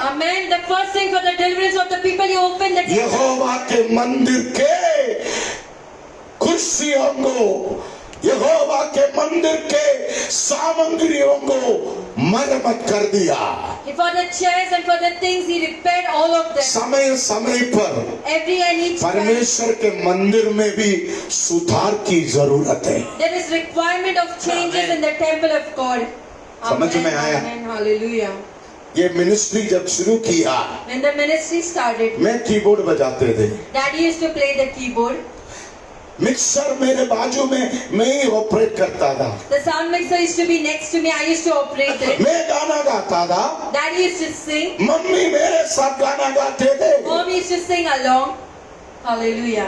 Amen. The first thing for the deliverance of the people, you open the temple. यहोवा के मंदिर के कुर्सियों को, यहोवा के मंदिर के सामग्रियों को मरम्मत कर दिया। For the chairs and for the things, he repaired all of them. समय समय पर Every and each time. परमेश्वर के मंदिर में भी सुधार की जरूरत है। There is requirement of changes in the temple of God. समझ में आया? Amen. Hallelujah. ये मिनिस्ट्री जब शुरू किया, When the ministry started, मैं कीबोर्ड बजाते थे। Daddy used to play the keyboard. Mixer मेरे बाजू में मैं ही ऑपरेट करता था। The sound mixer used to be next to me. I used to operate it. मैं गाना गाता था, Daddy used to sing. Mummy मेरे साथ गाना गाते थे। Mom used to sing along. Hallelujah.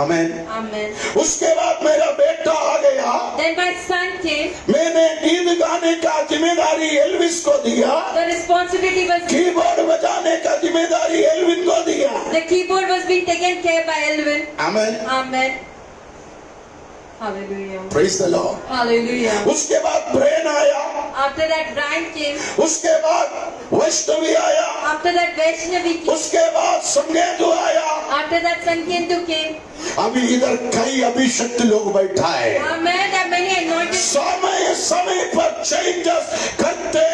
Amen. Amen. उसके बाद मेरा बेटा आ गया, Then my son came. मैंने गीत गाने का जिम्मेदारी एल्विस को दिया, The responsibility was, कीबोर्ड बजाने का जिम्मेदारी एल्विन को दिया। the keyboard was being taken care by Elvin. Amen. Amen. Hallelujah. Praise the Lord. Hallelujah. उसके बाद ब्रेन आया, After that, Brian came. उसके बाद वैष्णवी आया, After that, Vaishnavi came. उसके बाद संगेतु आया। After that, Sankentu came. अभी इधर कई अभिषिक्त लोग बैठा है। Amen. There are many anointed. समय समय पर चेंजेस करते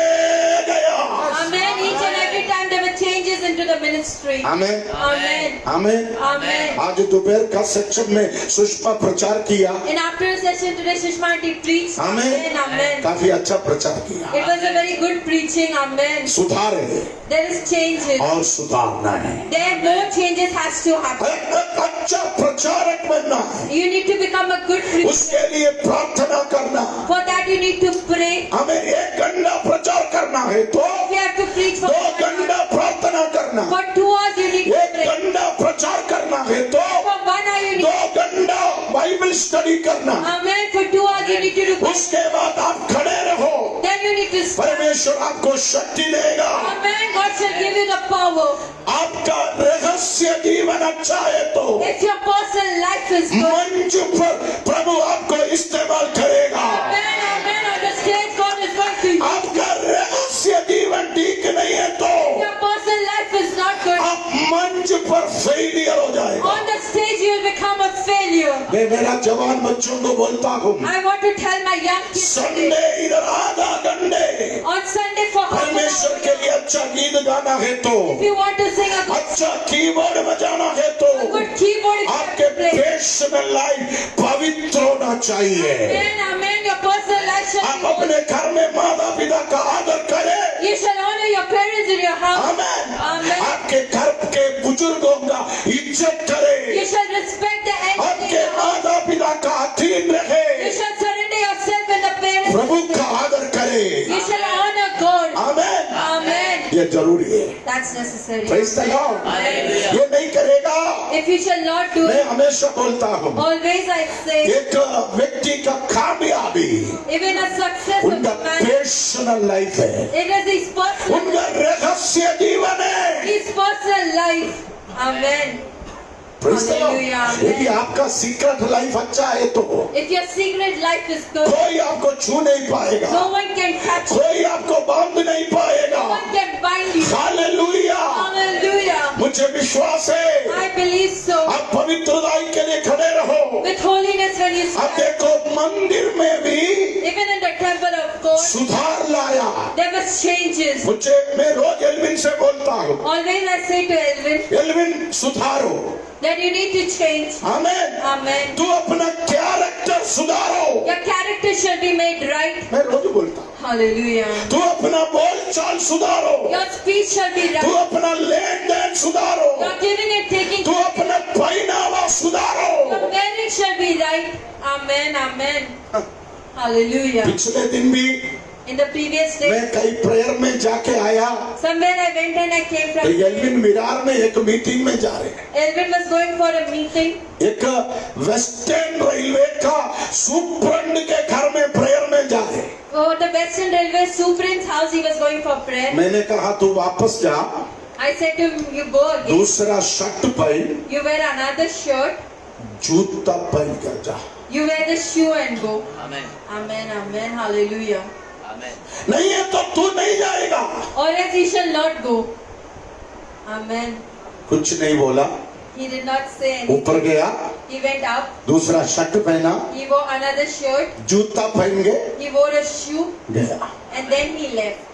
गया। Amen. Each and every time there were changes into the ministry. Amen. Amen. Amen. Amen. आज दोपहर का सेक्शन में सुषमा प्रचार किया। In afternoon session today, Sushma aunty preached. Amen. Amen. काफी अच्छा प्रचार किया। It was a very good preaching. Amen. सुधार है There is changes. और सुधारना है। There more changes has to happen. अच्छा प्रचारक बनना है, You need to become a good preacher. उसके लिए प्रार्थना करना। For that you need to pray. हमें 1 घंटा प्रचार करना है तो If you have to preach for 2 1 घंटा hour, प्रार्थना करना। for 2 hours you need to 1 pray. घंटा प्रचार करना है तो For 1 hour you need 2 घंटा बाइबल स्टडी करना। Amen. For 2 hours you need to do. उसके बाद आप खड़े रहो, Then you need to stand. परमेश्वर आपको शक्ति देगा। Amen. God shall give you the power. आपका रहस्य जीवन अच्छा है तो If your personal life is good. मंच पर प्रभु आपको इस्तेमाल करेगा। Amen. Amen. On the stage God is going to use. आपका रहस्य जीवन ठीक नहीं है तो If your personal life is not good. आप मंच पर फेलियर हो जाएगा। On the stage you will become a failure. मैं मेरा जवान बच्चों को बोलता हूँ, I want to tell my young kids Sunday today, इधर आधा घंटे on Sunday for half an परमेश्वर hour, के लिए अच्छा गीत गाना है तो, if you want to sing a good, अच्छा कीबोर्ड बजाना है तो good keyboard, if you आपके have to play. Personal life पवित्र होना चाहिए। Amen, amen. Your personal life shall आप be holy. अपने घर में माता पिता का आदर करें। You shall honor your parents in your house. Amen. Amen. आपके घर के बुजुर्गों का इज्जत You करें। shall respect the elders in आपके your house. माता पिता का अधीन रहे। जरूरी है। That's necessary. Praise the Lord। Hallelujah। ये नहीं करेगा, If you shall not do मैं it, हमेशा बोलता हूँ, always I say, एक व्यक्ति का कामयाबी even a success of उनका a man, पर्सनल लाइफ है, it is his personal, उनका रहस्य जीवन है। his personal life. Amen. Praise the Lord। Hallelujah, amen। यदि आपका सीक्रेट लाइफ अच्छा है तो If your secret life is good, कोई आपको छू नहीं पाएगा, no one can catch you, कोई आपको बांध नहीं पाएगा। no one can bind you. Hallelujah. Hallelujah. मुझे विश्वास है, I believe so. आप पवित्रताई के लिए खड़े रहो। With holiness when you आप stand, देखो मंदिर में भी even in the temple of God, सुधार लाया। there was changes. मैं रोज एल्विन से बोलता हूँ, Always I say to Elvin Elvin सुधारो। that you need to change. Amen. Amen. तू अपना कैरेक्टर सुधारो। Your character shall be made right. मैं रोज बोलता हूँ, Hallelujah. तू अपना बोल चाल सुधारो, Your speech shall be तू right. अपना लेन देन सुधारो, Your giving and taking, तू अपना पहनावा सुधारो। your wearing shall be right. Amen. Amen. Hallelujah. पिछले दिन भी In the previous day, मैं कई प्रेयर में जाके आया, somewhere I went and I came तो from. एल्विन मिरार में एक मीटिंग में जा रहे हैं। Elvin was going for a meeting. एक वेस्टर्न रेलवे का सुप्रंड के घर में प्रेयर में जा रहे हैं। For the Western Railway Superintendent's house, he was going for prayer. मैंने कहा तू वापस जा, I said to him, you go again. दूसरा शर्ट पहन, You wear another shirt. जूता पहन कर जा। You wear the shoe and go. Amen। Amen. Amen. Hallelujah. Amen। नहीं है तो तू नहीं जाएगा। Or else he shall not go. Amen. कुछ नहीं बोला, He did not say anything. ऊपर गया, He went up. दूसरा शर्ट पहना, He wore another shirt. जूता पहन के He wore a shoe. गया। And then he left.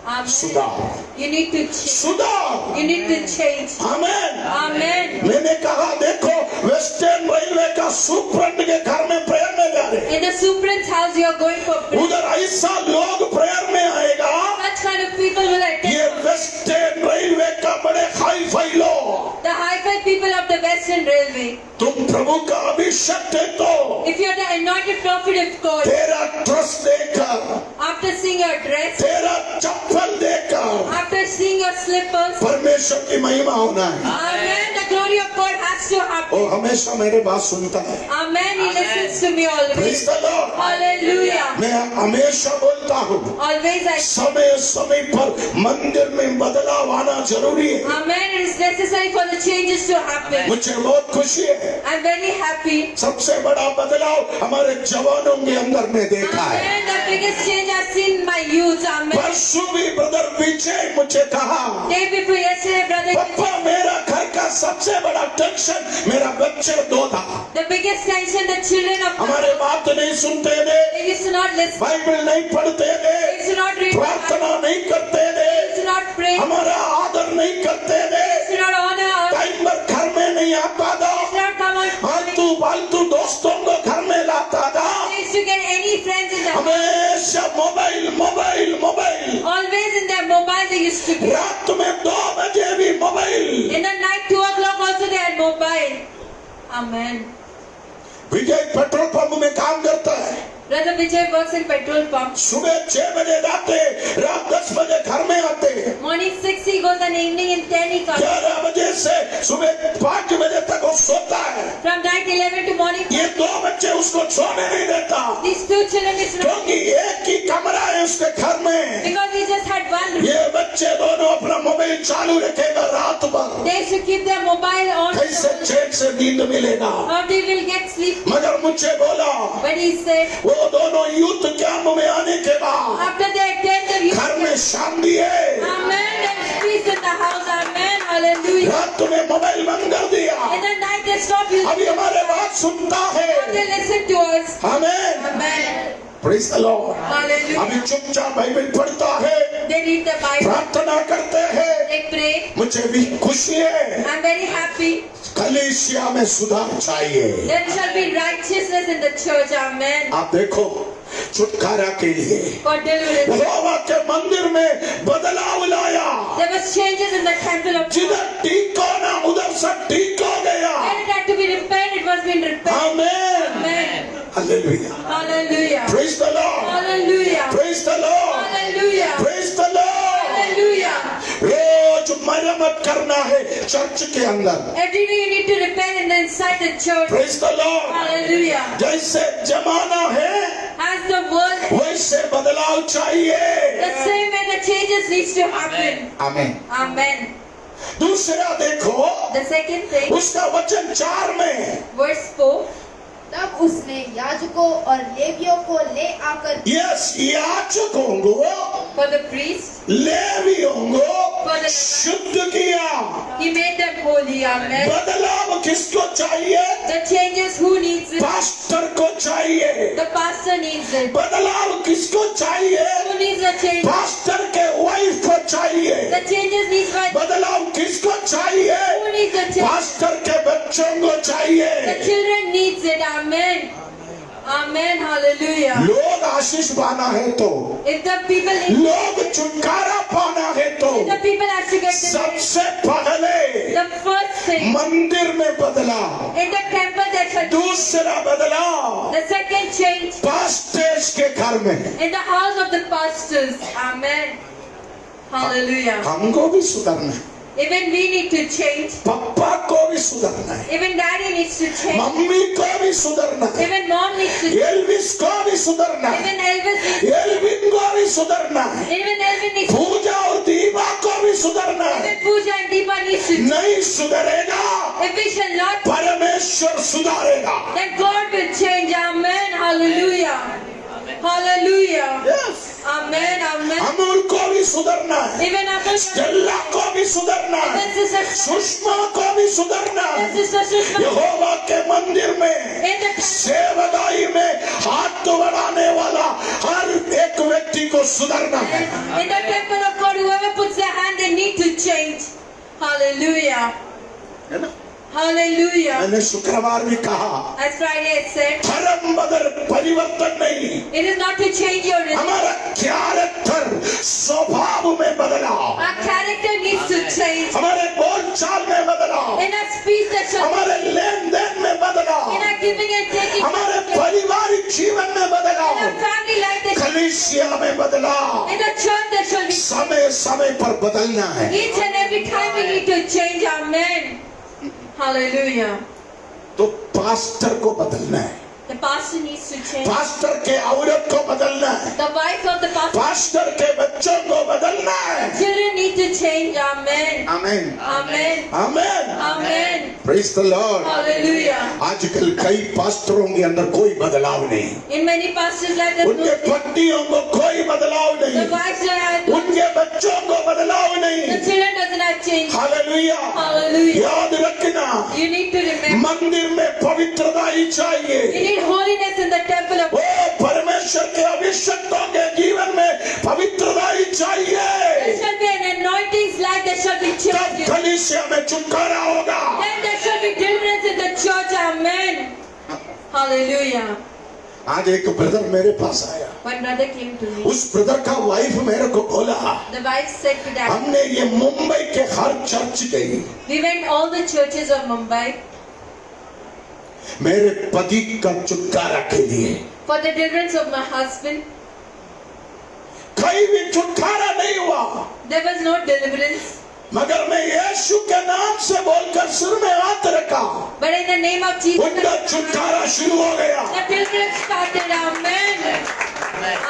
Amen. सुधार, You need to change. सुधार। You need to change. Amen. Amen. मैंने कहा देखो वेस्टर्न रेलवे का सुप्रंड के घर में प्रेयर में जा रहे हैं। In the superintendent's house, you are going for prayer. उधर ऐसा लोग प्रेयर में आएगा, Such kind of people will attend. ये वेस्टर्न रेलवे का बड़े हाई फाई लोग। The hi-fi people of the Western Railway. तुम प्रभु का अभिषेक है तो If you are the anointed prophet of God, तेरा ड्रेस देखकर, after seeing your dress, तेरा चप्पल देखकर after seeing your slippers, परमेश्वर की महिमा होना है। Amen. The glory of God has to वो happen. हमेशा मेरे बात सुनता है। Amen. He listens to me Praise always. the Lord। Hallelujah. मैं हमेशा बोलता हूँ, Always I. समय समय पर मंदिर में बदलाव आना जरूरी है। Amen. It is necessary for the changes to happen. मुझे बहुत खुशी है, I'm very happy. सबसे बड़ा बदलाव हमारे जवानों के अंदर में देखा है। Amen. The biggest change I've seen in my youth. Amen. परसों भी ब्रदर विजय मुझे कहा, Day before yesterday, brother, पापा मेरा घर का सबसे बड़ा टेंशन मेरा बच्चे दो था। the biggest tension the children of हमारे बात नहीं सुनते थे, they used to not listen. Bible नहीं पढ़ते थे, They used to not read. They प्रार्थना नहीं करते थे, used to not pray. They हमारा आदर नहीं करते थे, used to not honor us. Time पर घर में नहीं आता था, They used to not come on. फालतू फालतू दोस्तों को घर में लाता था। They used to get any friends in the हमेशा mobile mobile mobile, always in their mobile. They used to be. रात में 2 बजे भी mobile. In the night, 2 o'clock also they had mobile. Amen. Vijay petrol pump में काम करता है, Brother Vijay works in petrol pump. सुबह 6 बजे जाते, रात 10 बजे घर में आते। Morning 6 he goes and evening in 10 he comes. 11 बजे से सुबह 5 बजे तक वो सोता है। From night 11 to morning. ये 2 बच्चे उसको सोने नहीं देता, These 2 children is not क्योंकि एक ही कमरा है उसके घर में। because he just had one room. ये बच्चे दोनों अपना मोबाइल चालू रखेगा रात भर, They should keep their mobile on. कैसे चैन से नींद मिलेगा। Or they will get sleep. मगर मुझे बोला, But he said, वो दोनों यूथ कैंप में आने के बाद after they attend the youth घर में शांति है, Amen. There is peace in the house. Amen. Hallelujah. रात में मोबाइल बंद कर दिया, In the night they stop using. अभी हमारे बात सुनता है। They listen to us. Amen. Amen. Praise the Lord. Hallelujah. अभी चुपचाप बाइबल पढ़ता है, They read the Bible. प्रार्थना करते हैं, They pray. मुझे भी खुशी है। I'm very happy. कलीसिया में सुधार चाहिए। There shall be righteousness in the church. Amen. आप देखो, छुटकारा के लिए For deliverance. यहोवा के मंदिर में बदलाव लाया। There was changes in the temple of God. जिधर ठीक होना उधर सब ठीक हो गया। When it had to be repaired, it was being repaired. Amen. Amen. Hallelujah. Hallelujah. Praise the Lord. Hallelujah. Praise the Lord. Hallelujah. Praise the Lord. Hallelujah. करना है चर्च के अंदर। Every day you need to repent in the inside the church. Praise the Lord. Hallelujah. जैसे जमाना है As the world, वैसे बदलाव चाहिए। the same way the changes needs to happen. आमीन। Amen. दूसरा देखो The second thing, उसका वचन 4 में, verse 4. तब उसने याजकों और लेवियों को ले आकर यस याजकों को For the priests, लेवियों को शुद्ध किया। he made them holy. Amen. बदलाव किसको चाहिए? The changes, who needs it? Pastor को चाहिए। The pastor needs it. बदलाव किसको चाहिए? Who needs the change? Pastor के वाइफ को चाहिए। The changes needs by बदलाव किसको चाहिए? who needs the change? Pastor के बच्चों को चाहिए। The children needs it. Amen. Amen. Hallelujah. लोग आशीष पाना है तो, If the people need, लोग छुटकारा पाना है तो if the people has to get delivered, सबसे पहले the first thing मंदिर में बदलाव, in the temple there shall be, दूसरा बदलाव the second change पास्टर्स के घर में। in the house of the pastors. Amen. Hallelujah. हमको भी सुधरना है, Even we need to change. पप्पा को भी सुधरना है, Even daddy needs to change. Mummy को भी सुधरना है, Even mom needs to change. Elvis को भी सुधरना है, Even Elvis needs एल्विन को भी सुधरना है, Even Elvin needs to पूजा और दीवा को भी सुधरना है। Even Pooja and Deepa needs to नहीं सुधरेगा, If we shall not, परमेश्वर सुधारेगा। then God will change. Amen. Hallelujah. Hallelujah. Amen. Amen. Amul को भी सुधरना है, Even Amul, स्टेला को भी सुधरना है, even Sister सुषमा को भी सुधरना है। Sister Sushma, यहोवा के मंदिर में in the सेवकाई में हाथ बढ़ाने वाला हर एक व्यक्ति को सुधरना है। in the temple of God, whoever puts their hand, they need to change. Hallelujah. है ना? Hallelujah. मैंने शुक्रवार भी कहा, As Friday had said, धर्म बदल परिवर्तन नहीं, it is not to change your religion. हमारा कैरेक्टर स्वभाव में बदलाव, Our character needs to change. हमारे बोलचाल में बदलाव, In our speech that shall हमारे लेन देन में बदलाव, in our giving and taking, हमारे पारिवारिक जीवन में in बदलाव, our family life that shall, कलीसिया में बदलाव, in the church that shall be. समय समय पर बदलना है। Each and every time we need to change. Amen. Hallelujah. तो पास्टर को बदलना है, The pastor needs to change. Pastor के औरत को बदलना है, The wife of the pastor, pastor के बच्चों को बदलना है। children need to change. Amen. आमीन Amen. आमीन। Amen. Praise the Lord. Hallelujah. आजकल कई पास्टरों के अंदर कोई बदलाव नहीं, In many pastors' life, there's उनके no, पत्नियों को कोई बदलाव the नहीं, wives are, उनके बच्चों को बदलाव the नहीं। children doesn't have change. Hallelujah. Hallelujah. याद रखना, You need to remember. मंदिर में पवित्रता ही You चाहिए। need holiness in the temple of वो परमेश्वर के अभिषक्तों के जीवन में पवित्रता ही There चाहिए। shall be an anointing's light. There shall be तब change. कलीसिया में छुटकारा होगा। Then there shall be deliverance in the church. Amen. Hallelujah. आज एक ब्रदर मेरे पास आया, One brother came to me. उस ब्रदर का वाइफ मेरे को बोला, The wife said to that, हमने ये मुंबई के हर चर्च गई, we went all the churches of Mumbai मेरे पति का छुटकारा के लिए। for the deliverance of my husband. कहीं भी छुटकारा नहीं हुआ, There was no deliverance. मगर मैं यीशु के नाम से बोलकर सिर में हाथ रखा, But in the name of Jesus, उनका छुटकारा शुरू हो गया। the deliverance started. Amen.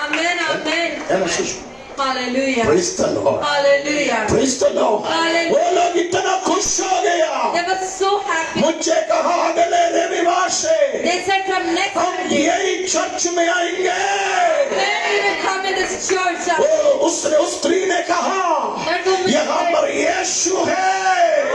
Amen. Amen. है ना Sushma? Hallelujah. Praise the Lord. Hallelujah. Praise the Lord. Hallelujah. वो लोग इतना खुश हो गया, They were so happy. मुझे कहा अगले रविवार से They said from next हम Sunday, यही चर्च में आएंगे। when we will come in this church. उस स्त्री ने कहा, That woman यहाँ said, पर यीशु है,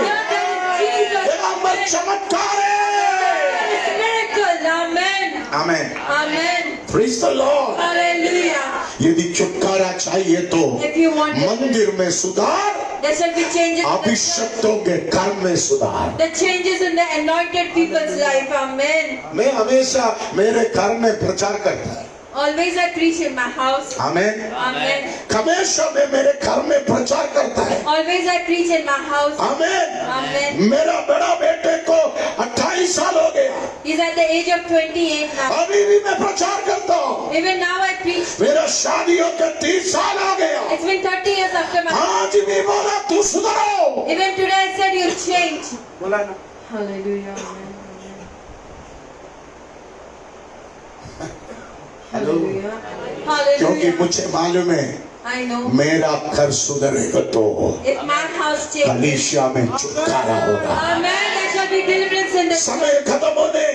"Yeah, that is Jesus. यहाँ पर चमत्कार That है। is miracle." Amen. Amen. Amen. Praise the Lord. Hallelujah. यदि छुटकारा चाहिए तो If you want it, मंदिर में सुधार, there shall be changes in the church. अभिषक्तों के कर्म में सुधार। The changes in the anointed people's life. Amen. मैं हमेशा मेरे घर में प्रचार करता है, Always I preach in my house. Amen. Amen. हमेशा मैं मेरे घर में प्रचार करता है। Always I preach in my house. Amen. Amen. मेरा बड़ा बेटे को 28 साल हो गया, He's at the age of 28 now. अभी भी मैं प्रचार करता हूँ। Even now I preach. मेरा शादी होकर 30 साल हो गया, It's been 30 years after my. आज भी बोला तू सुधरो। Even today I said you'll change. बोला ना, Hallelujah. Amen. Hello, Hallelujah. क्योंकि Hallelujah. मुझे मालूम है I know. मेरा घर सुधरेगा तो If my house changes. कलीसिया में छुटकारा होगा। Amen. There shall be deliverance in the समय खत्म होने,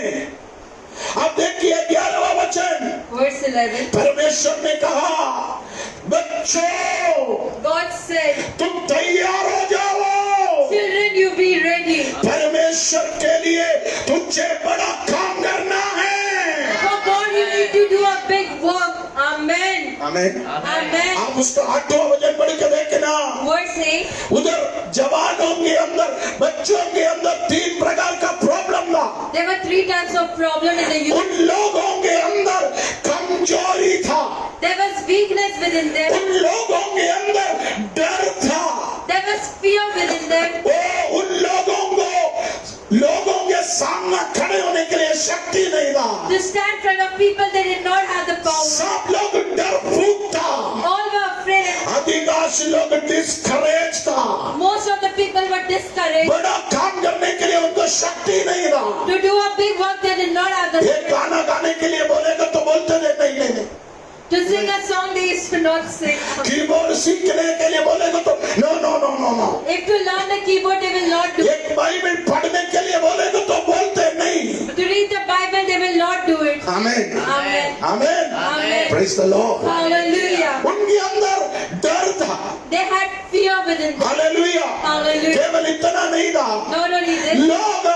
अब देखिए 11वां वचन, verse 11. परमेश्वर ने कहा बच्चों God said, तुम तैयार हो जाओ, children, you be ready. परमेश्वर के लिए तुझे बड़ा काम करना है। For God, you need to do a big work. Amen. आमीन। Amen. आप उसका 8वां वचन पढ़ के देखना, Verse 8. उधर जवानों के अंदर, बच्चों के अंदर 3 प्रकार का प्रॉब्लम था। There were 3 types of problem in the youth. उन लोगों के अंदर कमजोरी था, There was weakness within them. उन लोगों के अंदर डर था, There was fear within them. वो उन लोगों के सामने खड़े होने के लिए शक्ति नहीं था। To stand in front of people, they did not have the power. सब लोग डरपोक था, All were afraid. अधिकांश लोग डिस्करेज था, Most of the people were discouraged. बड़ा काम करने के लिए उनको शक्ति नहीं था। To do a big work, they did not have the ये गाना गाने के लिए बोलेगा तो बोलते नहीं। To sing a song, they used to not sing. Keyboard सीखने के लिए बोलेगा तो no. If to learn the keyboard, they will not do. एक बाइबल पढ़ने के लिए बोलेगा तो बोलते नहीं। To read the Bible, they will not do it. आमीन, Amen. आमीन, Amen. Praise the Lord. Hallelujah. उनके अंदर डर था, They had fear within them. Hallelujah. Hallelujah. केवल इतना नहीं था, Not only this, लोग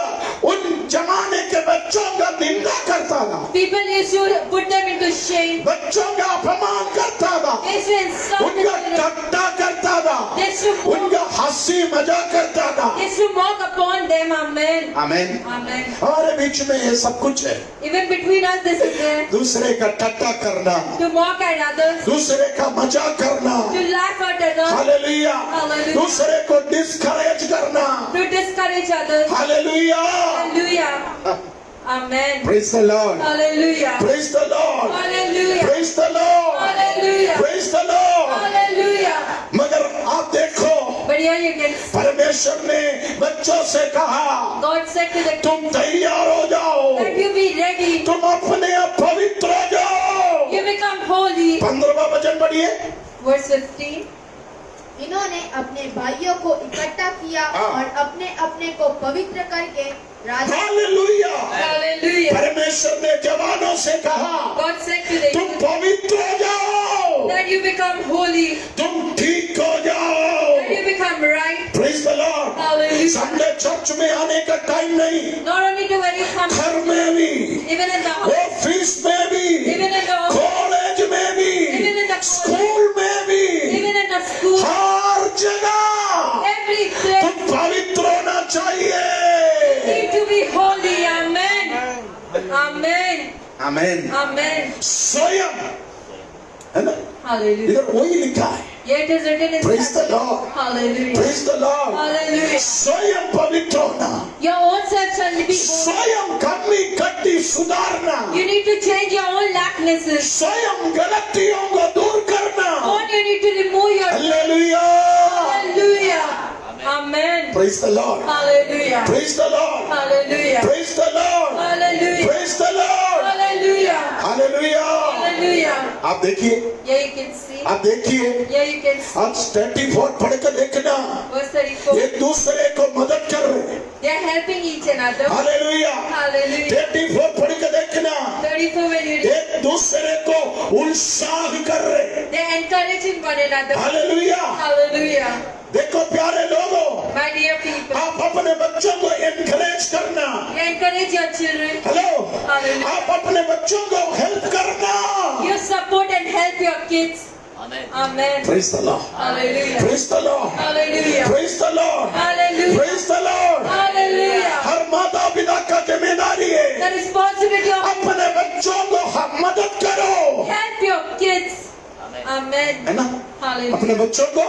उन जमाने के बच्चों का निंदा करता था, people used to put them into shame. बच्चों का अपमान करता था, They used to insult उनका them. ठट्टा करता था, They used to mock. उनका हंसी मजाक करता था। They used to mock upon them. Amen. आमीन। Amen. हमारे बीच में ये सब कुछ है, Even between us, this is there. दूसरे का ठट्टा करना, To mock at others, दूसरे का मजाक करना, to laugh at others, hallelujah, Hallelujah. दूसरे को डिस्करेज करना, to discourage others. Hallelujah. Hallelujah. Amen. Praise the Lord, Hallelujah. Praise the Lord, Hallelujah. Praise the Lord, Hallelujah. Praise the Lord. Hallelujah. मगर आप देखो, But here you can see, परमेश्वर ने बच्चों से कहा God said to the king तुम तैयार हो जाओ, that you be ready, तुम अपने आप पवित्र हो जाओ। you become holy. 15वां वचन पढ़िए। Verse 15. इन्होंने अपने भाइयों को इकट्ठा किया हाँ। और अपने अपने को पवित्र करके राजा हालेलुया। Hallelujah. परमेश्वर ने जवानों से कहा God said to the तुम youth पवित्र हो जाओ, that you become holy, तुम ठीक हो जाओ। that you become right. Praise the Lord. Hallelujah. Sunday church में आने का टाइम नहीं, Not only to when you come, घर में भी, even in the house, office में भी, even in the office, college में भी, even in the college, school में भी, even in the school, हर जगह every place तुम पवित्र होना चाहिए। need to be holy. Amen. Amen. आमीन। Amen. स्वयं, है ना, Hallelujah. इधर वही लिखा है। Yet is written in praise the Scripture. Lord, Hallelujah. Praise the Lord. Hallelujah. स्वयं पवित्र होना, Your own self shall be holy. स्वयं कमी कटी सुधारना, You need to change your own lacknesses. स्वयं गलतियों को दूर करना। Own you need to remove your. Hallelujah. Hallelujah. Amen. Praise the Lord, Hallelujah. Praise the Lord, Hallelujah. Praise the Lord, Hallelujah. Praise the Lord. Hallelujah. Hallelujah. Hallelujah. आप देखिए, Yeah, you can see. आप देखिए, Yeah, you can see. आप 34 पढ़ कर देखना, Verse 34. एक दूसरे को मदद कर रहे हैं। They are helping each another. Hallelujah. Hallelujah. 34 पढ़ कर देखना, 34 when you read, एक दूसरे को उत्साह कर रहे हैं। they are encouraging one another. Hallelujah. Hallelujah. देखो प्यारे लोगों, My dear people, आप अपने बच्चों को एनकरेज करना। you encourage your children. Hello, Hallelujah. आप अपने बच्चों को हेल्प करना। You support and help your kids. Amen. Amen. Praise the Lord, Hallelujah. Praise the Lord, Hallelujah. Praise the Lord, Hallelujah. Praise the Lord. Hallelujah. हर माता पिता का जिम्मेदारी है, The responsibility of अपने बच्चों को मदद करो। है ना? Hallelujah. अपने बच्चों को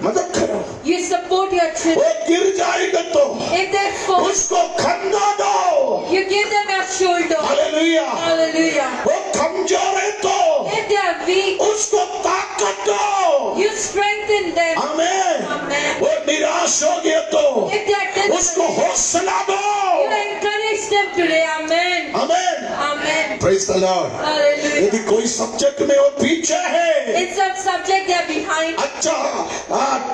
मदद करो। You support your वो children. गिर जाएगा तो If they fall, उसको कंधा दो। you give them your shoulder. Hallelujah. Hallelujah. वो कमजोर है तो If they are weak, उसको ताकत दो। you strengthen them. आमीन। Amen. वो निराश हो गया तो If they are उसको discouraged, हौसला दो। you encourage them today. Amen. आमीन। Amen. Praise the Lord. Hallelujah. यदि कोई सब्जेक्ट में वो पीछे है, In some subject they are behind. अच्छा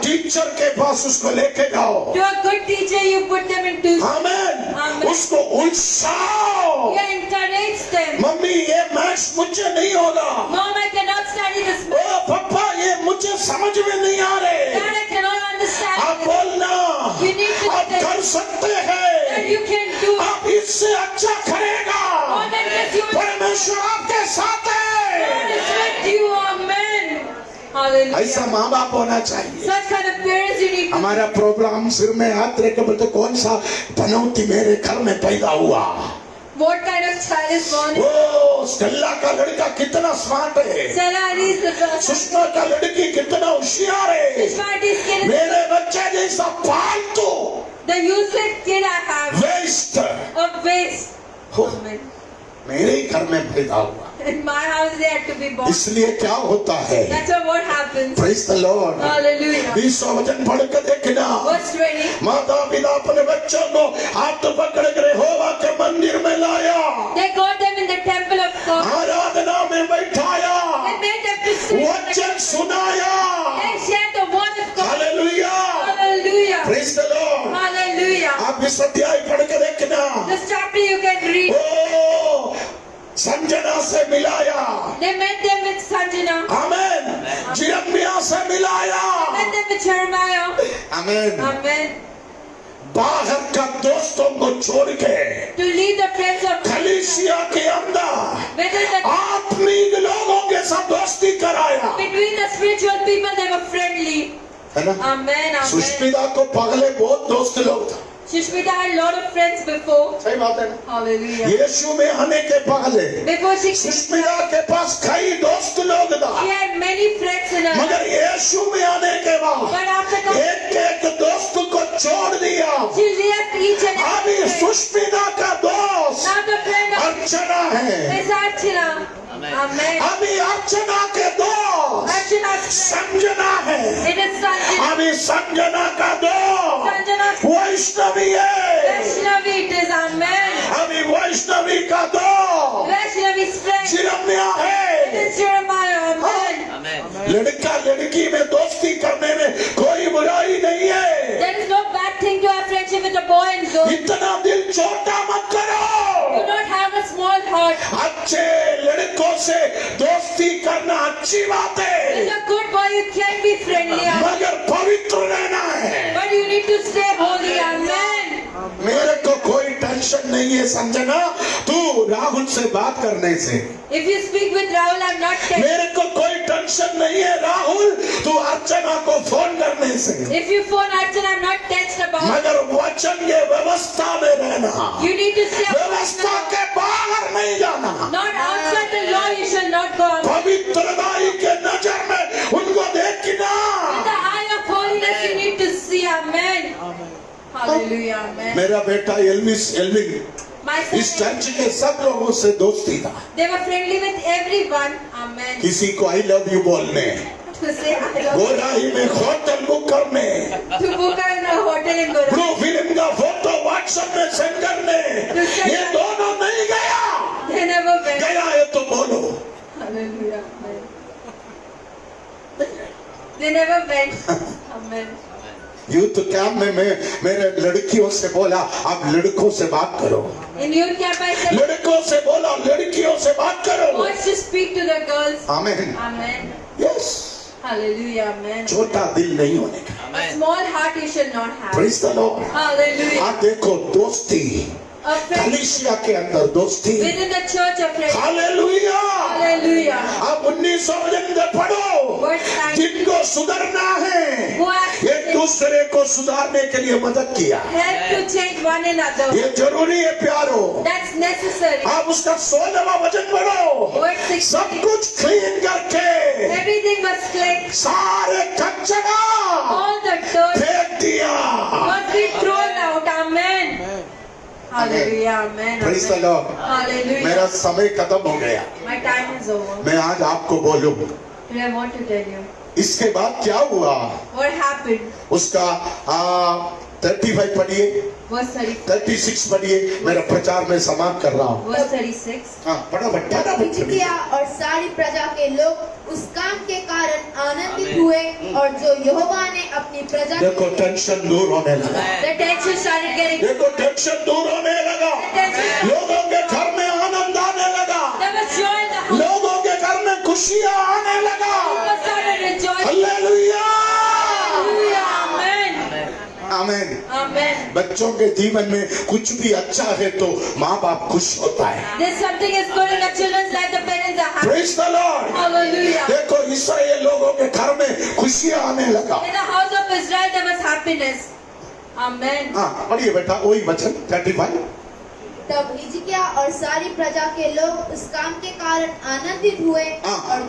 टीचर के पास उसको लेके जाओ। To a good teacher, you put them into. आमीन। आमीन। उसको उलझाओ। You encourage them. मम्मी ये मैथ्स मुझे नहीं होगा। Mom, I cannot study this. ओ पापा ये मुझे समझ में नहीं आ रहे। Dad, I cannot understand. आप बोलना You need to आप say कर सकते that हैं। you can do. आप इससे अच्छा करेगा। More than this, you will. परमेश्वर आपके साथ God है। is with you. Amen. Hallelujah. ऐसा माँ बाप होना चाहिए। Such kind of parents you need to. हमारा प्रोग्राम सिर में हाथ रख के बोलते कौन सा पनौती मेरे घर में पैदा हुआ। What kind of child is born? वो स्टेला का लड़का कितना स्मार्ट है। Stella is the first. Sushma का लड़की कितना होशियार है। Vishwati's kid is मेरे बच्चे जैसा फालतू the useless kid I have. Waste Of waste. हो Amen. मेरे ही घर में पैदा हुआ। In my house they had to be born. इसलिए क्या होता है? That's what happens. Praise the Lord. Hallelujah. 20 वचन पढ़ के देखना। Verse 20. माता पिता अपने बच्चों को हाथ पकड़ कर यहोवा के मंदिर में लाया, They got them in the temple of God. आराधना में बैठाया, They made them to sing. वचन सुनाया। They shared the word of God. Hallelujah. Hallelujah. Praise the Lord. Hallelujah. आप इस अध्याय पढ़ के देखना। This chapter you can read. ओ संजना से मिलाया। They met them with Sanjana. आमीन। जिरमिया से मिलाया। They met them with Jeremiah. आमीन। Amen. बाहर का दोस्तों को छोड़ के To lead the friends of कलीसिया के अंदर whether the आत्मिक लोगों के साथ दोस्ती कराया, between the spiritual people they were friendly. है ना? Amen. Amen. सुष्मिता को पगले बहुत दोस्त लोग था। Shishmita had a lot of friends before. सही बात है ना? Hallelujah. यीशु में आने के पगले Before she सुष्मिता के पास कई दोस्त लोग था, had many friends in her. मगर यीशु में आने के बाद But after God, एक दोस्त को छोड़ दिया। she left each and अभी every friend. सुष्मिता का दोस्त Now the friend of अर्चना है। is Archana. Amen. अभी अर्चना के दोस्त Archana's friend. संजना है। It is Sanjana. अभी संजना का दोस्त Sanjana's वैष्णवी है। Vaishnavi it is. Amen. अभी वैष्णवी का दोस्त Vaishnavi's friend. चिरम्या It है। is Jeremiah. Amen. Amen. लड़का लड़की में दोस्ती करने में कोई बुराई नहीं है। There is no bad thing to have friendship with a boy and girl. इतना दिल छोटा मत Do करो। not have a small heart. अच्छे लड़कों से दोस्ती करना अच्छी बात है, With a good boy you can be friendly. मगर पवित्र रहना है। But you need to stay holy. Amen. मेरे को कोई टेंशन नहीं है संजना, तू राहुल से बात करने से। If you speak with Rahul, I'm not tempted. मेरे को कोई टेंशन नहीं है राहुल, तू अर्चना को फोन करने से। If you phone Archana, I'm not tensed about. मगर वचन के व्यवस्था में रहना, You need to stay व्यवस्था के बाहर नहीं जाना। not outside the law. You shall not go out. पवित्रताई के नजर में उनको देखना। With the eye of holiness, you need to see. Amen. Hallelujah. Amen. मेरा बेटा एल्विन My इस son, चर्च के सब लोगों से दोस्ती था। they were friendly with everyone. Amen. किसी को आई लव यू बोलने, To say I love गोराई में होटल बुक करने, to book her in a hotel in Gorakhpur. Blue film का फोटो व्हाट्सएप में सेंड करने, ये दोनों नहीं गया। They never went. गया है तो बोलो। Hallelujah. Amen. They never went. Amen. Youth camp में मैं मेरे लड़कियों से बोला आप लड़कों से बात करो, In youth camp, I said, लड़कों से बोला लड़कियों से बात करो। boys to speak to the girls. आमीन। Amen. Yes, Hallelujah. Amen. छोटा दिल नहीं होने का। A Amen. small heart you shall not have. Praise the Lord. Hallelujah. आप देखो दोस्ती of friendship कलीसिया के अंदर दोस्ती। within the church of friendship. Hallelujah. Hallelujah. अब 19 वचन में पढ़ो, Verse 9. जिनको सुधरना है Who has एक दूसरे को सुधारने के लिए मदद किया। help to change one another. ये जरूरी है प्यारो। That's necessary. आप उसका 16वां वचन पढ़ो, Verse 6. सब कुछ क्लीन करके Everything was clean. सारे कचरा All the dirt फेंक दिया। must be thrown out. Amen. Hallelujah. Amen. Praise the Lord। Hallelujah. मेरा समय खत्म हो गया। My time is over. मैं आज आपको बोलूं Today I want to tell you इसके बाद क्या हुआ। what happened. उसका 35 पढ़िए, Verse 30. 36 पढ़िए। मेरा प्रचार में समाप्त कर रहा हूँ। Verse 36. हाँ पढ़ो बच्चा तब हिजकिय्याह और सारी प्रजा के लोग उस काम के कारण आनंदित हुए और जो यहोवा ने अपनी प्रजा देखो टेंशन दूर होने लगा। The tension started getting. देखो टेंशन दूर होने लगा। लोगों के घर में आनंद आने लगा। There was joy in the house. लोगों के घर में खुशियाँ आने लगा। People started rejoicing. Hallelujah. Hallelujah. Amen. आमीन। Amen. बच्चों के जीवन में कुछ भी अच्छा है तो माँ बाप खुश होता है। There's something is good in the children's life. The parents are happy. Praise the Lord। Hallelujah. देखो इस्राएल लोगों के घर में खुशियाँ आने लगा। In the house of Israel there was happiness. Amen. हाँ पढ़िए बेटा वही वचन 35। तब हिजकिय्याह और सारी प्रजा के लोग उस काम के कारण आनंदित हुए और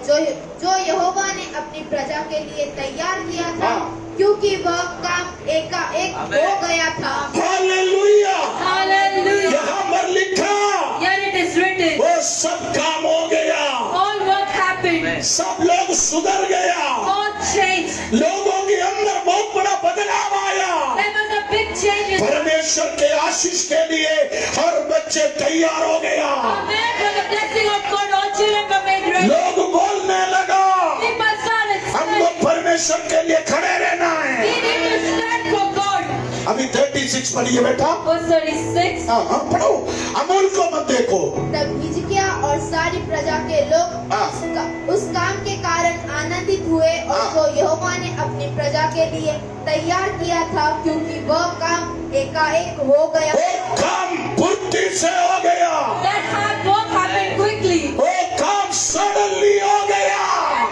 जो यहोवा ने अपनी प्रजा के लिए तैयार किया था क्योंकि वह काम एकाएक हो गया था। हालेलुया। Hallelujah. यहाँ पर लिखा Here it is written. वो सब काम हो गया, All work happened. सब लोग सुधर गया, All changed. लोगों के अंदर बहुत बड़ा बदलाव आया। There was a big change. in- परमेश्वर के आशीष के लिए हर बच्चे तैयार हो गया। Amen. For the blessing of God, all children were made ready. लोग बोलने लगा People started हमको saying, परमेश्वर के लिए खड़े रहना we है। need to stand for God. अभी 36 पढ़िए बेटा। Verse 36. हाँ पढ़ो, अमूल को मत देखो। तब हिजकिय्याह और सारी प्रजा के लोग उस काम के कारण आनंदित हुए और जो यहोवा ने अपनी प्रजा के लिए तैयार किया था क्योंकि वह काम एकाएक हो गया। वो काम फुर्ती से हो गया, That hard work happened quickly. वो काम सडनली हो गया।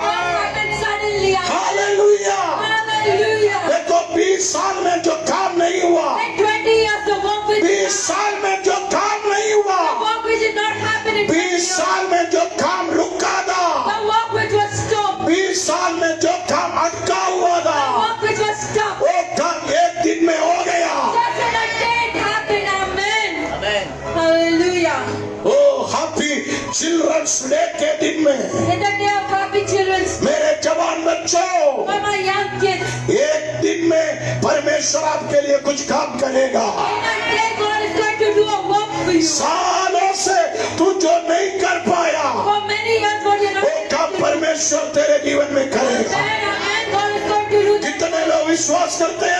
What happened suddenly? Hallelujah. Hallelujah. देखो 20 साल में जो काम नहीं हुआ, In 20 years, the work which 20 साल में जो काम नहीं हुआ, the work which did not happen in 20 20 years, साल में जो काम रुका था, the work which was stopped, 20 साल में जो काम अटका हुआ the था, work which was stopped, वो काम एक दिन में हो गया। just in a day it happened. Amen. Amen. Hallelujah. O happy children's day के दिन में In the day of happy children's day, मेरे जवान बच्चों, for my young kids, एक दिन में परमेश्वर आपके लिए कुछ काम करेगा। in a day God is going to do a work for you. सालों से तू जो नहीं कर पाया For many years God did not वो काम परमेश्वर तेरे जीवन में करेगा। Amen. God is going to do that. कितने लोग विश्वास करते हैं?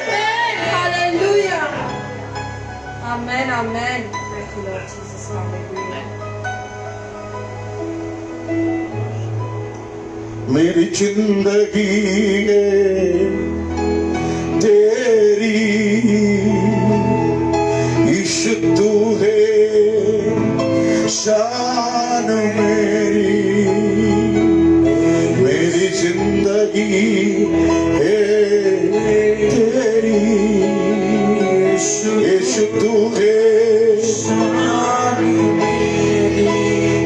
Amen. Hallelujah. Amen. Amen. Thank you, Lord Jesus. Hallelujah. मेरी जिंदगी तेरी इश्क तू है शान मेरी जिंदगी है तेरी इश्क तू है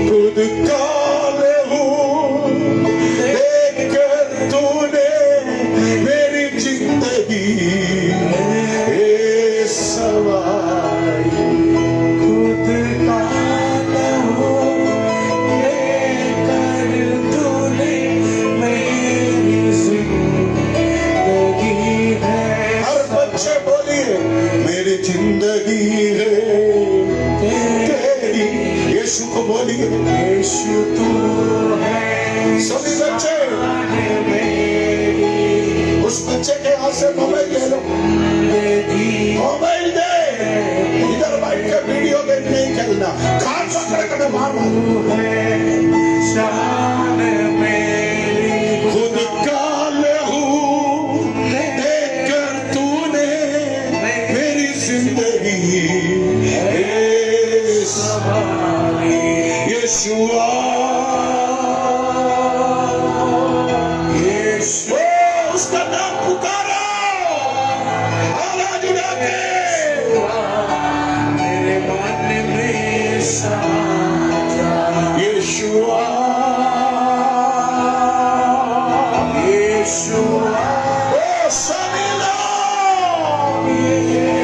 खुद का मेरी जिंदगी सवारी खुद का लहू लेकर तूने मेरी जिंदगी है। हर बच्चे बोलिए मेरी जिंदगी है तेरी। यीशु को बोलिए यीशु तू है। सभी बच्चे उस बच्चे के हाथ से मोबाइल ले लो, मोबाइल दे, इधर बैठ के वीडियो गेम नहीं खेलना, खान पकड़ कर मारना। खुद का लहू देकर तूने मेरी जिंदगी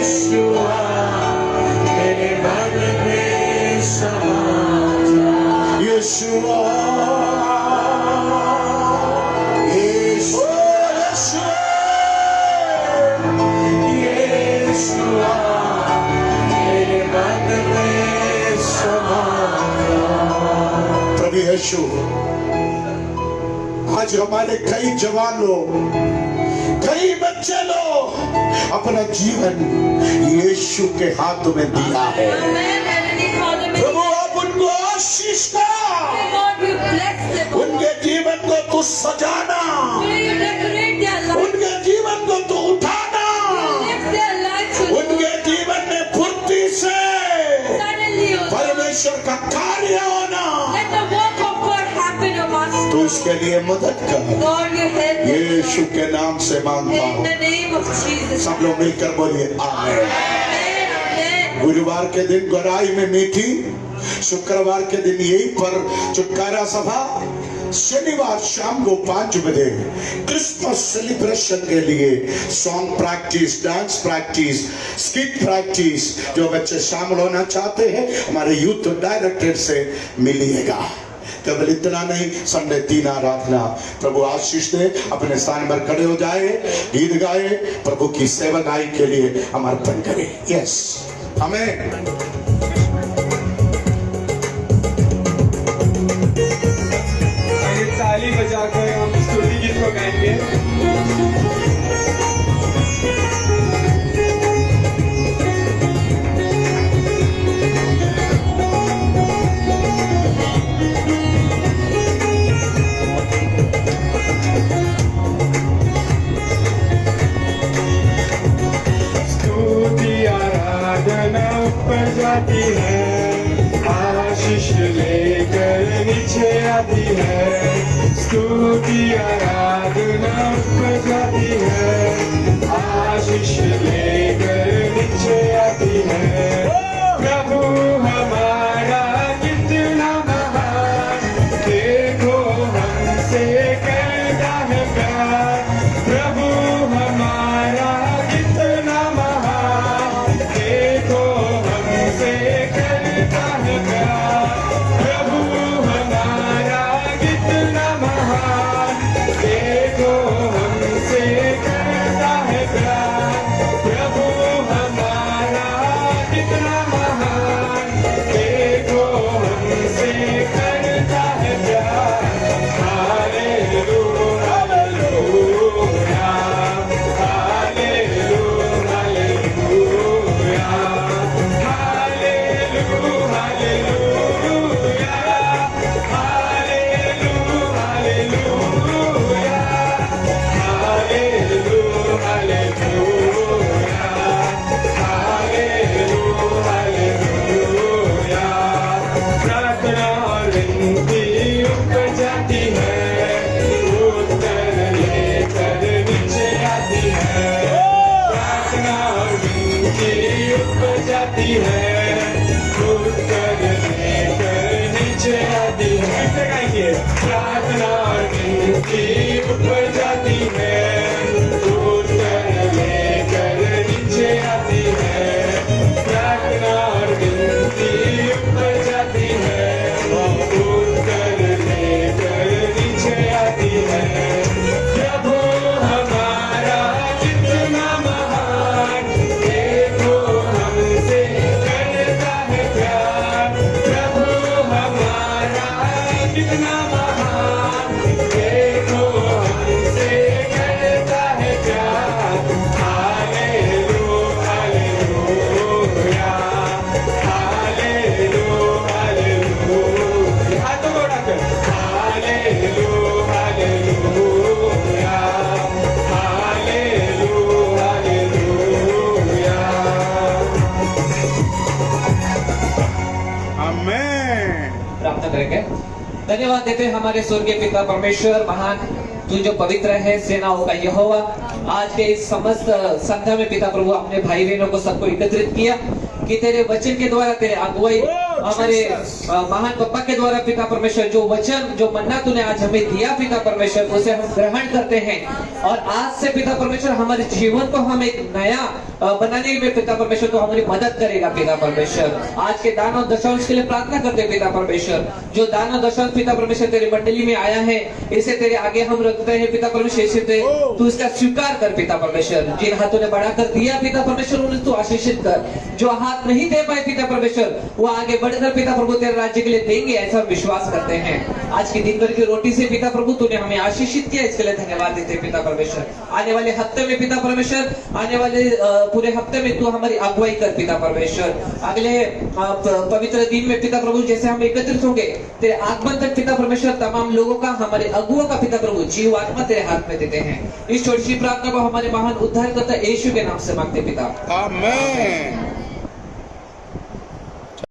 यीशुआ मेरे मन में समा जा। यीशुआ यीशुआ मेरे मन में समा जा। प्रभु यीशु, आज हमारे कई जवान लोग, कई बच्चे लोग अपना जीवन यीशु के हाथों में दिया है। Amen. Heavenly Father, may प्रभु आप उनको आशीष का, God you bless them. उनके जीवन को तू सजाना, May you decorate their life. उनके जीवन को तू उठाना, Lift their lives with उनके जीवन में फुर्ती से suddenly, O Lord. परमेश्वर का कार्य होना, Let the work of God happen among us. तो इसके लिए मदद कर। Lord, you help them. यीशु के नाम से मांगता In हूँ। the name of Jesus. सब लोग मिलकर बोलिए आमीन। Amen. Amen. गुरुवार के दिन गौराई में मीटिंग, शुक्रवार के दिन यहीं पर छुटकारा सभा, शनिवार शाम को 5 बजे क्रिसमस सेलिब्रेशन के लिए song practice, dance practice, skit practice. जो बच्चे शामिल होना चाहते हैं हमारे यूथ डायरेक्टर से मिलिएगा। केवल इतना नहीं, संडे 3 आराधना। प्रभु आशीष दे। अपने स्थान पर खड़े हो जाए, गीत गाए, प्रभु की सेवकाई के लिए हम अर्पण करें। यस, हमें ताली बजाकर हम स्तुति गीत को गाएंगे। स्तुति आराधना ऊपर जाती है, आशीष लेकर नीचे आती है। स्तुति आराधना ऊपर जाती है, आशीष लेकर नीचे आती है। प्रभु हमारा कितना महान, देखो हमसे करता है प्यार। प्रभु हमारा कितना महान, देखो हमसे करता है प्यार। प्रभु हमारा कितना महान, देखो हमसे करता है प्यार। प्रभु हमारा कितना महान, देखो हमसे करता है प्यार। Hallelujah, hallelujah, hallelujah, hallelujah, hallelujah, प्रार्थना और विनती ऊपर जाती है, उत्तर लेकर नीचे आती है। प्रार्थना और विनती ऊपर जाती है, उत्तर लेकर नीचे आती है। कैसे गाएंगे? प्रार्थना और विनती ऊपर जाती है, उत्तर लेकर नीचे आती है। प्रार्थना और विनती ऊपर जाती है, उत्तर लेकर नीचे आती है। प्रभु हमारा कितना महान, देखो हमसे करता है प्यार। प्रभु हमारा कितना महान, देखो हमसे करता है प्यार। Hallelujah, hallelujah, hallelujah, hallelujah. हाथों को उठाकर हालेलुया, हालेलुया, हालेलुया, हालेलुया। आमेन। प्रार्थना करेंगे। धन्यवाद देते हैं हमारे स्वर्गीय पिता परमेश्वर महान, तू जो पवित्र है, सेनाओं का यहोवा। आज के इस समस्त संध्या में पिता प्रभु अपने भाई बहनों को सबको एकत्रित किया कि तेरे वचन के द्वारा तेरे अगुवाई हमारे महान पप्पा के द्वारा पिता परमेश्वर जो वचन जो मन्ना तूने आज हमें दिया पिता परमेश्वर, उसे हम ग्रहण करते हैं और आज से पिता परमेश्वर हमारे जीवन को हम एक नया बनाने में पिता परमेश्वर तो हमारी मदद करेगा पिता परमेश्वर। आज के दान और दशांश के लिए प्रार्थना करते हैं पिता परमेश्वर, जो दान और दशांश पिता परमेश्वर तेरी मंडली में आया है इसे तेरे आगे हम रखते हैं पिता परमेश्वर, इसे तू इसका स्वीकार कर पिता परमेश्वर। जिन हाथों ने बढ़ा कर दिया पिता परमेश्वर उन्हें तू आशीषित कर, जो हाथ नहीं दे पाए पिता परमेश्वर वो आगे बढ़कर पिता प्रभु तेरे राज्य के लिए देंगे, ऐसा विश्वास करते हैं। आज की दिन भर की रोटी से पिता प्रभु तूने हमें आशीषित किया, इसके लिए धन्यवाद देते हैं पिता परमेश्वर। आने वाले हफ्ते में पिता परमेश्वर, आने वाले पूरे हफ्ते में तू हमारी अगुवाई कर पिता परमेश्वर। अगले पवित्र दिन में पिता प्रभु जैसे हम एकत्रित होंगे तेरे आगमन तक पिता परमेश्वर, तमाम लोगों का हमारे अगुओं का पिता प्रभु जीव आत्मा तेरे हाथ में देते हैं। इस छोटी सी प्रार्थना को हमारे महान उद्धारकर्ता यीशु के नाम से मांगते पिता, आमीन।